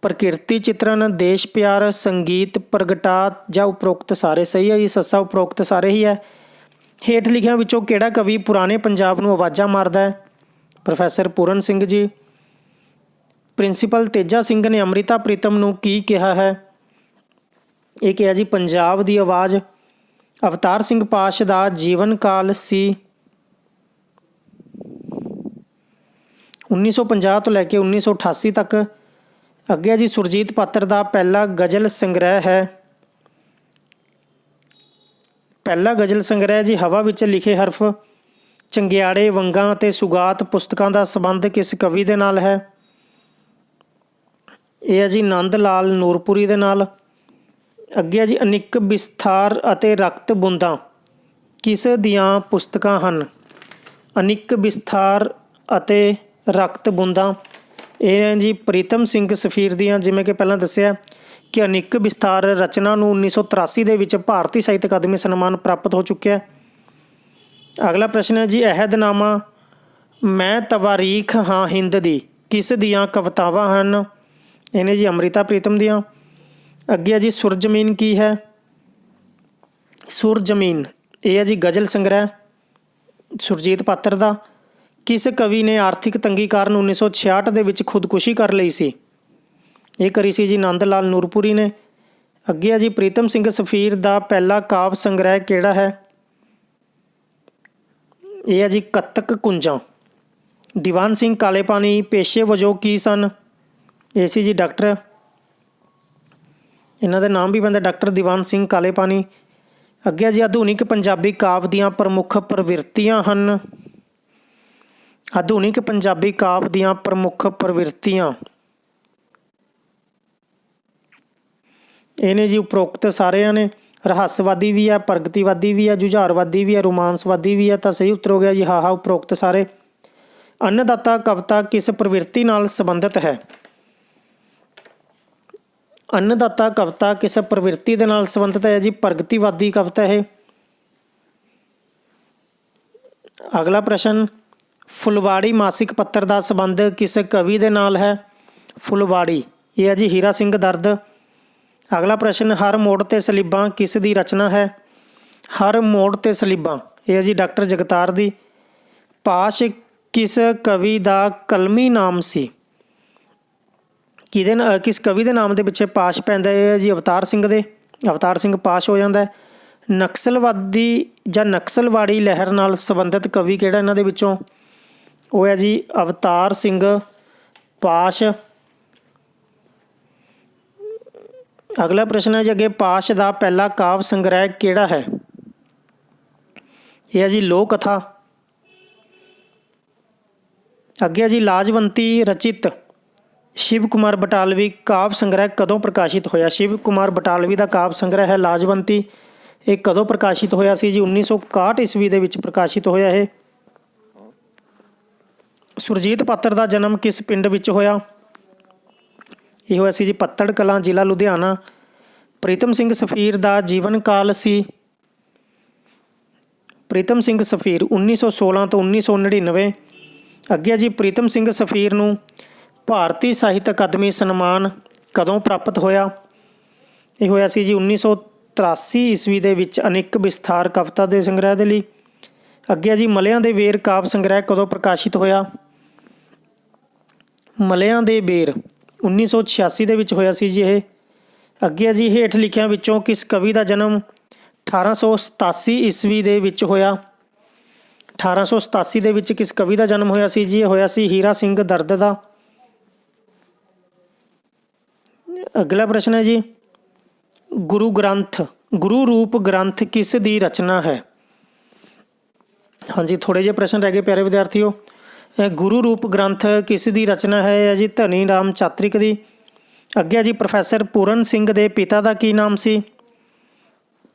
A: ਪ੍ਰਕਿਰਤੀ ਚਿੱਤਰਨ ਦੇਸ਼ ਪਿਆਰ ਸੰਗੀਤ ਪ੍ਰਗਟਾ ਜਾਂ ਉਪਰੋਕਤ ਸਾਰੇ ਸਹੀ ਹੈ ਜੀ। ਸੱਸਾ ਉਪਰੋਕਤ ਸਾਰੇ ਹੀ ਹੈ। ਹੇਠ ਲਿਖਿਆਂ ਵਿੱਚੋਂ ਕਿਹੜਾ ਕਵੀ ਪੁਰਾਣੇ ਪੰਜਾਬ ਨੂੰ ਆਵਾਜ਼ਾਂ ਮਾਰਦਾ ਹੈ। ਪ੍ਰੋਫੈਸਰ ਪੂਰਨ ਸਿੰਘ ਜੀ। ਪ੍ਰਿੰਸੀਪਲ ਤੇਜਾ ਸਿੰਘ ਨੇ ਅੰਮ੍ਰਿਤਾ ਪ੍ਰੀਤਮ ਨੂੰ ਕੀ ਕਿਹਾ ਹੈ। ਇਹ ਕਿਹਾ ਜੀ ਪੰਜਾਬ ਦੀ ਆਵਾਜ਼। ਅਵਤਾਰ ਸਿੰਘ ਪਾਸ਼ ਦਾ ਜੀਵਨ ਕਾਲ ਸੀ 1950 ਤੋਂ ਲੈ ਕੇ 1988 ਤੱਕ। ਅੱਗੇ ਜੀ ਸੁਰਜੀਤ ਪਾਤਰ ਦਾ ਪਹਿਲਾ ਗਜ਼ਲ ਸੰਗ੍ਰਹਿ ਹੈ। ਪਹਿਲਾ ਗਜ਼ਲ ਸੰਗ੍ਰਹਿ ਜੀ ਹਵਾ ਵਿੱਚ ਲਿਖੇ ਹਰਫ। ਚੰਗਿਆੜੇ ਵੰਗਾਂ ਅਤੇ ਸੁਗਾਤ ਪੁਸਤਕਾਂ ਦਾ ਸੰਬੰਧ ਕਿਸ ਕਵੀ ਦੇ ਨਾਲ ਹੈ। ਇਹ ਹੈ ਜੀ ਨੰਦ ਲਾਲ ਨੂਰਪੁਰੀ ਦੇ ਨਾਲ। ਅੱਗੇ ਜੀ ਅਨਿਕ ਵਿਸਥਾਰ ਅਤੇ ਰਕਤ ਬੂੰਦਾਂ ਕਿਸ ਦੀਆਂ ਪੁਸਤਕਾਂ ਹਨ। ਅਨਿਕ ਵਿਸਥਾਰ ਅਤੇ ਰਕਤ ਬੂੰਦਾਂ ਇਹ ਹੈ ਜੀ ਪ੍ਰੀਤਮ ਸਿੰਘ ਸਫੀਰ ਦੀਆਂ। ਜਿਵੇਂ ਕਿ ਪਹਿਲਾਂ ਦੱਸਿਆ ਕਿ ਅਨਿਕ ਵਿਸਥਾਰ ਰਚਨਾ ਨੂੰ 1983 ਦੇ ਵਿੱਚ ਭਾਰਤੀ ਸਾਹਿਤ ਅਕਾਦਮੀ ਸਨਮਾਨ ਪ੍ਰਾਪਤ ਹੋ ਚੁੱਕਿਆ। ਅਗਲਾ ਪ੍ਰਸ਼ਨ ਹੈ ਜੀ ਅਹਿਦਨਾਮਾ ਮੈਂ ਤਵਾਰੀਖ ਹਾਂ ਹਿੰਦ ਦੀ ਕਿਸ ਦੀਆਂ ਕਵਿਤਾਵਾਂ ਹਨ। ਇਹਨੇ ਜੀ ਅੰਮ੍ਰਿਤਾ ਪ੍ਰੀਤਮ ਦੀਆਂ। ਅੱਗੇ ਜੀ ਸੁਰ ਜ਼ਮੀਨ ਕੀ ਹੈ। ਸੁਰ ਜ਼ਮੀਨ ਇਹ ਹੈ ਜੀ ਗਜ਼ਲ ਸੰਗ੍ਰਹਿ ਸੁਰਜੀਤ ਪਾਤਰ ਦਾ। ਕਿਸ ਕਵੀ ਨੇ ਆਰਥਿਕ ਤੰਗੀ ਕਾਰਨ 1966 ਦੇ ਵਿੱਚ ਖੁਦਕੁਸ਼ੀ ਕਰ ਲਈ ਸੀ। ਇਹ ਕਰੀ ਸੀ ਜੀ ਨੰਦ ਲਾਲ ਨੂਰਪੁਰੀ ਨੇ। ਅੱਗੇ ਜੀ ਪ੍ਰੀਤਮ ਸਿੰਘ ਸਫੀਰ ਦਾ ਪਹਿਲਾ ਕਾਵਿ ਸੰਗ੍ਰਹਿ ਕਿਹੜਾ ਹੈ। ਇਹ ਹੈ ਜੀ ਕੱਤਕ ਕੁੰਜਾਂ। ਦੀਵਾਨ ਸਿੰਘ ਕਾਲੇ ਪਾਣੀ ਪੇਸ਼ੇ ਵਜੋਂ ਕੀ ਸਨ। ਇਹ ਸੀ ਜੀ ਡਾਕਟਰ। ਇਹਨਾਂ ਦੇ ਨਾਮ ਵੀ ਪੈਂਦਾ ਡਾਕਟਰ ਦੀਵਾਨ ਸਿੰਘ ਕਾਲੇ ਪਾਣੀ। ਅੱਗੇ ਜੀ ਆਧੁਨਿਕ ਪੰਜਾਬੀ ਕਾਵਿ ਦੀਆਂ ਪ੍ਰਮੁੱਖ ਪ੍ਰਵਿਰਤੀਆਂ ਹਨ। ਆਧੁਨਿਕ ਪੰਜਾਬੀ ਕਾਵਿ ਦੀਆਂ ਪ੍ਰਮੁੱਖ ਪ੍ਰਵਿਰਤੀਆਂ ਇਹਨੇ ਜੀ ਉਪਰੋਕਤ ਸਾਰਿਆਂ ਨੇ। ਰਹੱਸਵਾਦੀ ਵੀ ਹੈ, ਪ੍ਰਗਤੀਵਾਦੀ ਵੀ ਹੈ, ਜੁਝਾਰਵਾਦੀ ਵੀ ਹੈ, ਰੋਮਾਂਸਵਾਦੀ ਵੀ ਹੈ। ਤਾਂ ਸਹੀ ਉੱਤਰ ਹੋ ਗਿਆ ਜੀ ਹਾਂ ਉਪਰੋਕਤ ਸਾਰੇ। ਅੰਨਦਾਤਾ ਕਵਿਤਾ ਕਿਸ ਪ੍ਰਵਿਰਤੀ ਨਾਲ ਸੰਬੰਧਿਤ ਹੈ। ਅੰਨਦਾਤਾ ਕਵਿਤਾ ਕਿਸ ਪ੍ਰਵਿਰਤੀ ਦੇ ਨਾਲ ਸੰਬੰਧਿਤ ਹੈ ਜੀ ਪ੍ਰਗਤੀਵਾਦੀ ਕਵਿਤਾ ਇਹ। ਅਗਲਾ ਪ੍ਰਸ਼ਨ ਫੁਲਵਾੜੀ ਮਾਸਿਕ ਪੱਤਰ ਦਾ ਸੰਬੰਧ ਕਿਸ ਕਵੀ ਦੇ ਨਾਲ ਹੈ। ਫੁਲਵਾੜੀ ਇਹ ਹੈ ਜੀ ਹੀਰਾ ਸਿੰਘ ਦਰਦ। ਅਗਲਾ ਪ੍ਰਸ਼ਨ ਹਰ ਮੋੜ 'ਤੇ ਸਲੀਬਾਂ ਕਿਸ ਦੀ ਰਚਨਾ ਹੈ। ਹਰ ਮੋੜ 'ਤੇ ਸਲੀਬਾਂ ਇਹ ਹੈ ਜੀ ਡਾਕਟਰ ਜਗਤਾਰ ਦੀ। ਪਾਸ਼ ਕਿਸ ਕਵੀ ਦਾ ਕਲਮੀ ਨਾਮ ਸੀ। ਕਿਸ ਕਵੀ ਦੇ ਨਾਮ ਦੇ ਪਿੱਛੇ ਪਾਸ਼ ਪੈਂਦਾ ਹੈ ਜੀ ਅਵਤਾਰ ਸਿੰਘ ਦੇ। ਅਵਤਾਰ ਸਿੰਘ ਪਾਸ਼ ਹੋ ਜਾਂਦਾ। ਨਕਸਲਵਾਦੀ ਜਾਂ ਨਕਸਲਵਾੜੀ ਲਹਿਰ ਨਾਲ ਸੰਬੰਧਿਤ ਕਵੀ ਕਿਹੜਾ ਇਹਨਾਂ ਦੇ ਵਿੱਚੋਂ। ਉਹ ਹੈ ਜੀ ਅਵਤਾਰ ਸਿੰਘ ਪਾਸ਼। ਅਗਲਾ ਪ੍ਰਸ਼ਨ ਹੈ ਜੀ ਅੱਗੇ, ਪਾਸ਼ ਦਾ ਪਹਿਲਾ ਕਾਵਿ ਸੰਗ੍ਰਹਿ ਕਿਹੜਾ ਹੈ? ਇਹ ਹੈ ਜੀ ਲੋਕ ਕਥਾ। ਅੱਗੇ ਹੈ ਜੀ, ਲਾਜਵੰਤੀ ਰਚਿਤ ਸ਼ਿਵ ਕੁਮਾਰ ਬਟਾਲਵੀ ਕਾਵਿ ਸੰਗ੍ਰਹਿ ਕਦੋਂ ਪ੍ਰਕਾਸ਼ਿਤ ਹੋਇਆ? ਸ਼ਿਵ ਕੁਮਾਰ ਬਟਾਲਵੀ ਦਾ ਕਾਵਿ ਸੰਗ੍ਰਹਿ ਹੈ ਲਾਜਵੰਤੀ। ਇਹ ਕਦੋਂ ਪ੍ਰਕਾਸ਼ਿਤ ਹੋਇਆ ਸੀ ਜੀ? 1961 ਈਸਵੀ ਦੇ ਵਿੱਚ ਪ੍ਰਕਾਸ਼ਿਤ ਹੋਇਆ ਇਹ। ਸੁਰਜੀਤ ਪਾਤਰ ਦਾ ਜਨਮ ਕਿਸ ਪਿੰਡ ਵਿੱਚ ਹੋਇਆ? ਇਹ ਹੋਇਆ ਸੀ ਜੀ ਪੱਤੜ ਕਲਾਂ, ਜ਼ਿਲ੍ਹਾ ਲੁਧਿਆਣਾ। ਪ੍ਰੀਤਮ ਸਿੰਘ ਸਫੀਰ ਦਾ ਜੀਵਨ ਕਾਲ ਸੀ? ਪ੍ਰੀਤਮ ਸਿੰਘ ਸਫੀਰ 1916 ਤੋਂ 1999। ਅੱਗੇ ਜੀ, ਪ੍ਰੀਤਮ ਸਿੰਘ ਸਫੀਰ ਨੂੰ ਭਾਰਤੀ ਸਾਹਿਤ ਅਕਾਦਮੀ ਸਨਮਾਨ ਕਦੋਂ ਪ੍ਰਾਪਤ ਹੋਇਆ? ਇਹ ਹੋਇਆ ਸੀ ਜੀ 1983 ਈਸਵੀ ਦੇ ਵਿੱਚ ਅਨੇਕ ਵਿਸਥਾਰ ਕਵਿਤਾ ਦੇ ਸੰਗ੍ਰਹਿ ਦੇ ਲਈ। ਅੱਗੇ ਜੀ, ਮਲਿਆਂ ਦੇ ਵੇਰ ਕਾਵਿ ਸੰਗ੍ਰਹਿ ਕਦੋਂ ਪ੍ਰਕਾਸ਼ਿਤ ਹੋਇਆ? ਮਲਿਆਂ ਦੇ ਬੇਰ 1986 ਦੇ ਵਿੱਚ ਹੋਇਆ ਸੀ ਜੀ ਇਹ। ਅੱਗੇ ਜੀ, ਹੇਠ ਲਿਖਿਆਂ ਵਿੱਚੋਂ ਕਿਸ ਕਵੀ ਦਾ ਜਨਮ 1887 ਈਸਵੀ ਦੇ ਵਿੱਚ ਹੋਇਆ? 1887 ਦੇ ਵਿੱਚ ਕਿਸ ਕਵੀ ਦਾ ਜਨਮ ਹੋਇਆ ਸੀ ਜੀ? ਇਹ ਹੋਇਆ ਸੀ ਹੀਰਾ ਸਿੰਘ ਦਰਦ ਦਾ। ਅਗਲਾ ਪ੍ਰਸ਼ਨ ਹੈ ਜੀ, ਗੁਰੂ ਰੂਪ ਗ੍ਰੰਥ ਕਿਸ ਦੀ ਰਚਨਾ ਹੈ? ਹਾਂਜੀ, ਥੋੜ੍ਹੇ ਜਿਹੇ ਪ੍ਰਸ਼ਨ ਰਹਿ ਗਏ ਪਿਆਰੇ ਵਿਦਿਆਰਥੀਓ। ਗੁਰੂ ਰੂਪ ਗ੍ਰੰਥ ਕਿਸ ਦੀ ਰਚਨਾ ਹੈ ਜੀ? ਧਨੀ ਰਾਮ ਚਾਤ੍ਰਿਕ ਦੀ। ਅੱਗੇ ਜੀ, ਪ੍ਰੋਫੈਸਰ ਪੂਰਨ ਸਿੰਘ ਦੇ ਪਿਤਾ ਦਾ ਕੀ ਨਾਮ ਸੀ?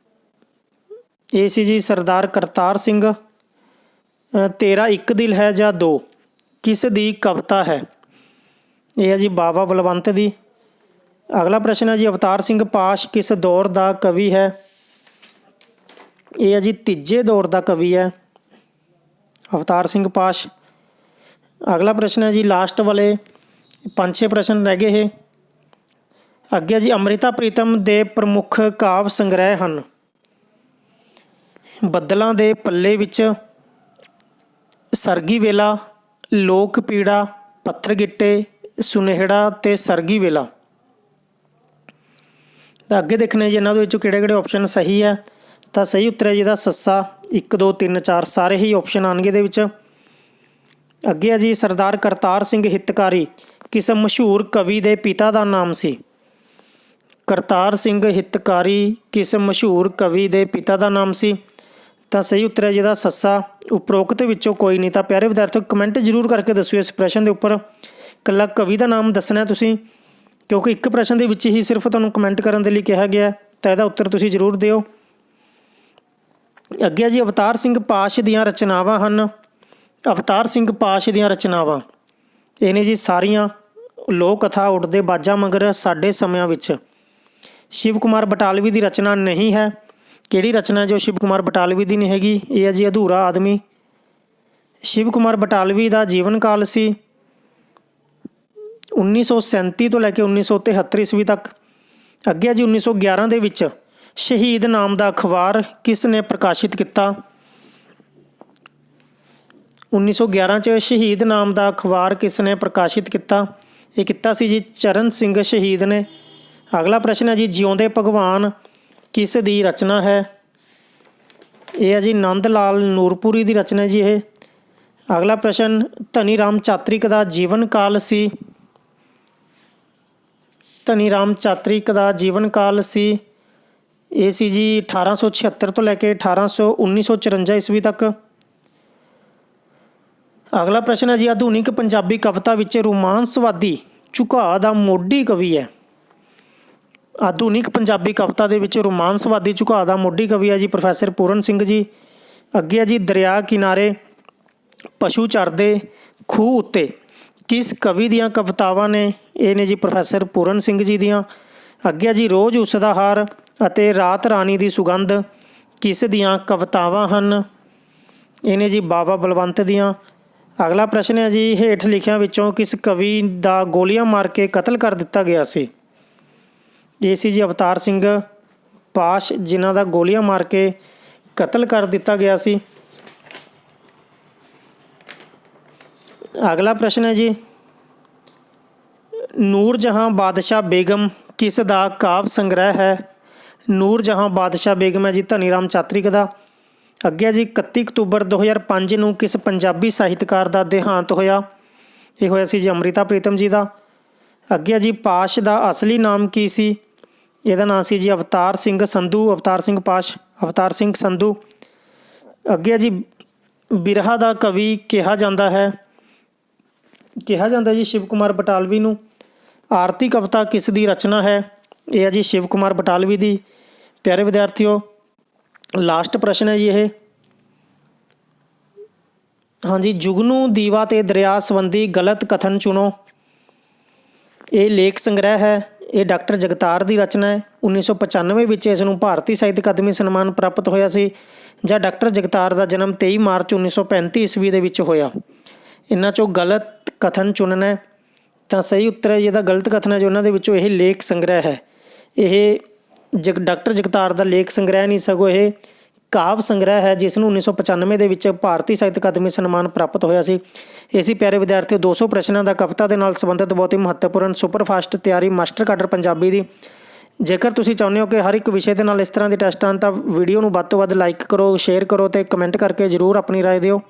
A: ਇਹ ਸੀ ਜੀ ਸਰਦਾਰ ਕਰਤਾਰ ਸਿੰਘ। ਤੇਰਾ ਇੱਕ ਦਿਲ ਹੈ ਜਾਂ ਦੋ ਕਿਸ ਦੀ ਕਵਿਤਾ ਹੈ? ਇਹ ਹੈ ਜੀ ਬਾਬਾ ਬਲਵੰਤ ਦੀ। ਅਗਲਾ ਪ੍ਰਸ਼ਨ ਹੈ ਜੀ, ਅਵਤਾਰ ਸਿੰਘ ਪਾਸ਼ ਕਿਸ ਦੌਰ ਦਾ ਕਵੀ ਹੈ? ਇਹ ਹੈ ਜੀ ਤੀਜੇ ਦੌਰ ਦਾ ਕਵੀ ਹੈ ਅਵਤਾਰ ਸਿੰਘ ਪਾਸ਼। ਅਗਲਾ ਪ੍ਰਸ਼ਨ ਹੈ ਜੀ, ਲਾਸਟ ਵਾਲੇ 5-6 ਪ੍ਰਸ਼ਨ ਰਹਿ ਗਏ ਇਹ। ਅੱਗੇ ਜੀ, ਅੰਮ੍ਰਿਤਾ ਪ੍ਰੀਤਮ ਦੇ ਪ੍ਰਮੁੱਖ ਕਾਵਿ ਸੰਗ੍ਰਹਿ ਹਨ? ਬੱਦਲਾਂ ਦੇ ਪੱਲੇ ਵਿੱਚ, ਸਰਗੀ ਵੇਲਾ, ਲੋਕ ਪੀੜਾ, ਪੱਥਰ ਗਿੱਟੇ, ਸੁਨੇਹੜਾ ਅਤੇ ਸਰਗੀ ਵੇਲਾ। ਤਾਂ ਅੱਗੇ ਦੇਖਣੇ ਜੀ ਇਹਨਾਂ ਦੇ ਵਿੱਚੋਂ ਕਿਹੜੇ ਕਿਹੜੇ ਆਪਸ਼ਨ ਸਹੀ ਹੈ। ਤਾਂ ਸਹੀ ਉੱਤਰ ਹੈ ਜਿਹਦਾ ਸੱਸਾ 1 2 3 4 ਸਾਰੇ ਹੀ ਆਪਸ਼ਨ ਆਉਣਗੇ ਇਹਦੇ ਵਿੱਚ। ਅੱਗੇ ਹੈ ਜੀ, ਸਰਦਾਰ ਕਰਤਾਰ ਸਿੰਘ ਹਿਤਕਾਰੀ ਕਿਸ ਮਸ਼ਹੂਰ ਕਵੀ ਦੇ ਪਿਤਾ ਦਾ ਨਾਮ ਸੀ? ਕਰਤਾਰ ਸਿੰਘ ਹਿਤਕਾਰੀ ਕਿਸ ਮਸ਼ਹੂਰ ਕਵੀ ਦੇ ਪਿਤਾ ਦਾ ਨਾਮ ਸੀ? ਤਾਂ ਸਹੀ ਉੱਤਰ ਹੈ ਜਿਹਦਾ ਸੱਸਾ। ਉਪਰੋਕਤ ਵਿੱਚੋਂ ਕੋਈ ਨਹੀਂ। ਤਾਂ ਪਿਆਰੇ ਵਿਦਿਆਰਥੀਓ, ਕਮੈਂਟ ਜ਼ਰੂਰ ਕਰਕੇ ਦੱਸਿਓ ਇਸ ਪ੍ਰਸ਼ਨ ਦੇ ਉੱਪਰ। ਇਕੱਲਾ ਕਵੀ ਦਾ ਨਾਮ ਦੱਸਣਾ ਤੁਸੀਂ, ਕਿਉਂਕਿ ਇੱਕ ਪ੍ਰਸ਼ਨ ਦੇ ਵਿੱਚ ਹੀ ਸਿਰਫ ਤੁਹਾਨੂੰ ਕਮੈਂਟ ਕਰਨ ਦੇ ਲਈ ਕਿਹਾ ਗਿਆ। ਤਾਂ ਇਹਦਾ ਉੱਤਰ ਤੁਸੀਂ ਜ਼ਰੂਰ ਦਿਓ। ਅੱਗੇ ਜੀ, ਅਵਤਾਰ ਸਿੰਘ ਪਾਸ਼ ਦੀਆਂ ਰਚਨਾਵਾਂ ਹਨ? ਅਵਤਾਰ ਸਿੰਘ ਪਾਸ਼ ਦੀਆਂ ਰਚਨਾਵਾਂ ਇਹ ਨੇ ਜੀ ਸਾਰੀਆਂ ਲੋਕ ਕਥਾ, ਉੱਡਦੇ ਬਾਜਾਂ ਮਗਰ, ਸਾਡੇ ਸਮਿਆਂ ਵਿੱਚ। ਸ਼ਿਵ ਕੁਮਾਰ ਬਟਾਲਵੀ ਦੀ ਰਚਨਾ ਨਹੀਂ ਹੈ। ਕਿਹੜੀ ਰਚਨਾ ਜੋ ਸ਼ਿਵ ਕੁਮਾਰ ਬਟਾਲਵੀ ਦੀ ਨਹੀਂ ਹੈਗੀ? ਇਹ ਹੈ ਜੀ ਅਧੂਰਾ ਆਦਮੀ। ਸ਼ਿਵ ਕੁਮਾਰ ਬਟਾਲਵੀ ਦਾ ਜੀਵਨ ਕਾਲ ਸੀ 1937 ਤੋਂ ਲੈ ਕੇ 1973 ਈਸਵੀ ਤੱਕ। ਅੱਗੇ ਜੀ, 1911 ਦੇ ਵਿੱਚ ਸ਼ਹੀਦ ਨਾਮ ਦਾ ਅਖਬਾਰ ਕਿਸ ਨੇ ਪ੍ਰਕਾਸ਼ਿਤ ਕੀਤਾ? 1911 'ਚ ਸ਼ਹੀਦ ਨਾਮ ਦਾ ਅਖਬਾਰ ਕਿਸ ਨੇ ਪ੍ਰਕਾਸ਼ਿਤ ਕੀਤਾ? ਇਹ ਕੀਤਾ ਸੀ ਜੀ ਚਰਨ ਸਿੰਘ ਸ਼ਹੀਦ ਨੇ। ਅਗਲਾ ਪ੍ਰਸ਼ਨ ਹੈ ਜੀ, ਜਿਉਂਦੇ ਭਗਵਾਨ ਕਿਸ ਦੀ ਰਚਨਾ ਹੈ? ਇਹ ਹੈ ਜੀ ਨੰਦ ਲਾਲ ਨੂਰਪੁਰੀ ਦੀ ਰਚਨਾ ਹੈ ਜੀ ਇਹ। ਅਗਲਾ ਪ੍ਰਸ਼ਨ, ਧਨੀ ਰਾਮ ਚਾਤ੍ਰਿਕ ਦਾ ਜੀਵਨ ਕਾਲ ਸੀ? ਧਨੀ ਰਾਮ ਚਾਤ੍ਰਿਕ ਦਾ ਜੀਵਨ ਕਾਲ ਸੀ ਇਹ ਸੀ ਜੀ 1876 ਤੋਂ ਲੈ ਕੇ 1954 ਈਸਵੀ ਤੱਕ। ਅਗਲਾ ਪ੍ਰਸ਼ਨ ਹੈ ਜੀ, ਆਧੁਨਿਕ ਪੰਜਾਬੀ ਕਵਿਤਾ ਵਿੱਚ ਰੋਮਾਂਸਵਾਦੀ ਝੁਕਾਅ ਦਾ ਮੋਢੀ ਕਵੀ ਹੈ? ਆਧੁਨਿਕ ਪੰਜਾਬੀ ਕਵਿਤਾ ਦੇ ਵਿੱਚ ਰੋਮਾਂਸਵਾਦੀ ਝੁਕਾਅ ਦਾ ਮੋਢੀ ਕਵੀ ਹੈ ਜੀ ਪ੍ਰੋਫੈਸਰ ਪੂਰਨ ਸਿੰਘ ਜੀ। ਅੱਗੇ ਹੈ ਜੀ, ਦਰਿਆ ਕਿਨਾਰੇ, ਪਸ਼ੂ ਚਰਦੇ, ਖੂਹ ਉੱਤੇ ਕਿਸ ਕਵੀ ਦੀਆਂ ਕਵਿਤਾਵਾਂ ਨੇ? ਇਹ ਨੇ ਜੀ ਪ੍ਰੋਫੈਸਰ ਪੂਰਨ ਸਿੰਘ ਜੀ ਦੀਆਂ। ਅੱਗੇ ਜੀ, ਰੋਜ਼ ਉਸ ਦਾ ਹਾਰ ਅਤੇ ਰਾਤ ਰਾਣੀ ਦੀ ਸੁਗੰਧ ਕਿਸ ਦੀਆਂ ਕਵਿਤਾਵਾਂ ਹਨ? ਇਹ ਨੇ ਜੀ ਬਾਬਾ ਬਲਵੰਤ ਦੀਆਂ। ਅਗਲਾ ਪ੍ਰਸ਼ਨ ਹੈ ਜੀ, ਹੇਠ ਲਿਖਿਆਂ ਵਿੱਚੋਂ ਕਿਸ ਕਵੀ ਦਾ ਗੋਲੀਆਂ ਮਾਰ ਕੇ ਕਤਲ ਕਰ ਦਿੱਤਾ ਗਿਆ ਸੀ? ਇਹ ਸੀ ਜੀ ਅਵਤਾਰ ਸਿੰਘ ਪਾਸ਼, ਜਿਨ੍ਹਾਂ ਦਾ ਗੋਲੀਆਂ ਮਾਰ ਕੇ ਕਤਲ ਕਰ ਦਿੱਤਾ ਗਿਆ ਸੀ। ਅਗਲਾ ਪ੍ਰਸ਼ਨ ਹੈ ਜੀ, ਨੂਰ ਜਹਾਂ ਬਾਦਸ਼ਾਹ ਬੇਗਮ ਕਿਸ ਦਾ ਕਾਵਿ ਸੰਗ੍ਰਹਿ ਹੈ? ਨੂਰ ਜਹਾਂ ਬਾਦਸ਼ਾਹ ਬੇਗਮ ਹੈ ਜੀ ਧਨੀ ਰਾਮ ਚਾਤ੍ਰਿਕ ਦਾ। ਅੱਗੇ ਜੀ, 31 ਅਕਤੂਬਰ 2005 ਨੂੰ ਕਿਸ ਪੰਜਾਬੀ ਸਾਹਿਤਕਾਰ ਦਾ ਦੇਹਾਂਤ ਹੋਇਆ? ਇਹ ਹੋਇਆ ਸੀ ਜੀ ਅੰਮ੍ਰਿਤਾ ਪ੍ਰੀਤਮ ਜੀ ਦਾ। ਅੱਗੇ ਜੀ, ਪਾਸ਼ ਦਾ ਅਸਲੀ ਨਾਮ ਕੀ ਸੀ? ਇਹਦਾ ਨਾਂ ਸੀ ਜੀ ਅਵਤਾਰ ਸਿੰਘ ਸੰਧੂ, ਅਵਤਾਰ ਸਿੰਘ ਪਾਸ਼, ਅਵਤਾਰ ਸਿੰਘ ਸੰਧੂ। ਅੱਗੇ ਹੈ ਜੀ ਬਿਰਹਾ ਦਾ ਕਵੀ ਕਿਹਾ ਜਾਂਦਾ ਹੈ ਜੀ ਸ਼ਿਵ ਕੁਮਾਰ ਬਟਾਲਵੀ ਨੂੰ। ਆਰਤੀ ਕਵਿਤਾ ਕਿਸ ਦੀ ਰਚਨਾ ਹੈ? ਇਹ ਹੈ ਜੀ ਸ਼ਿਵ ਕੁਮਾਰ ਬਟਾਲਵੀ ਦੀ। ਪਿਆਰੇ ਵਿਦਿਆਰਥੀਓ, ਲਾਸਟ ਪ੍ਰਸ਼ਨ ਹੈ ਜੀ ਇਹ। ਹਾਂਜੀ, ਜੁਗਨੂ ਦੀਵਾ ਤੇ ਦਰਿਆ ਸੰਬੰਧੀ ਗਲਤ ਕਥਨ ਚੁਣੋ। ਇਹ ਲੇਖ ਸੰਗ੍ਰਹਿ ਹੈ। ਇਹ ਡਾਕਟਰ ਜਗਤਾਰ ਦੀ ਰਚਨਾ ਹੈ। 1995 ਵਿੱਚ ਇਸ ਨੂੰ ਭਾਰਤੀ ਸਾਹਿਤ ਅਕਾਦਮੀ ਸਨਮਾਨ ਪ੍ਰਾਪਤ ਹੋਇਆ ਸੀ, ਜਾਂ ਡਾਕਟਰ ਜਗਤਾਰ ਦਾ ਜਨਮ 23 ਮਾਰਚ 1935 ਈਸਵੀ ਦੇ ਵਿੱਚ ਹੋਇਆ। ਇਹਨਾਂ 'ਚੋਂ ਗਲਤ ਕਥਨ ਚੁਣਨਾ ਹੈ। ਤਾਂ ਸਹੀ ਉੱਤਰ ਹੈ ਜਿਹਦਾ ਗਲਤ ਕਥਨ ਹੈ ਜੋ ਉਹਨਾਂ ਦੇ ਵਿੱਚੋਂ ਇਹ ਲੇਖ ਸੰਗ੍ਰਹਿ ਹੈ। ਇਹ ਡਾਕਟਰ ਜਗਤਾਰ ਦਾ ਲੇਖ ਸੰਗ੍ਰਹਿ ਨਹੀਂ, ਸਗੋਂ ਇਹ ਕਾਵ ਸੰਗ੍ਰਹਿ ਹੈ, ਜਿਸ ਨੂੰ 1995 ਦੇ ਵਿੱਚ ਭਾਰਤੀ ਸਾਹਿਤ ਅਕਾਦਮੀ ਸਨਮਾਨ ਪ੍ਰਾਪਤ ਹੋਇਆ ਸੀ। ਇਹ ਸੀ ਪਿਆਰੇ ਵਿਦਿਆਰਥੀਓ 200 ਪ੍ਰਸ਼ਨਾਂ ਦਾ ਕਵਿਤਾ ਦੇ ਨਾਲ ਸੰਬੰਧਿਤ ਬਹੁਤ ਹੀ ਮਹੱਤਵਪੂਰਨ ਸੁਪਰਫਾਸਟ ਤਿਆਰੀ ਮਾਸਟਰ ਕਾਡਰ ਪੰਜਾਬੀ ਦੀ। ਜੇਕਰ ਤੁਸੀਂ ਚਾਹੁੰਦੇ ਹੋ ਕਿ ਹਰ ਇੱਕ ਵਿਸ਼ੇ ਦੇ ਨਾਲ ਇਸ ਤਰ੍ਹਾਂ ਦੇ ਟੈਸਟ ਆਉਣ ਤਾਂ ਵੀਡੀਓ ਨੂੰ ਵੱਧ ਤੋਂ ਵੱਧ ਲਾਈਕ ਕਰੋ, ਸ਼ੇਅਰ ਕਰੋ ਅਤੇ ਕਮੈਂਟ ਕਰਕੇ ਜ਼ਰੂਰ ਆਪਣੀ ਰਾਏ ਦਿਓ।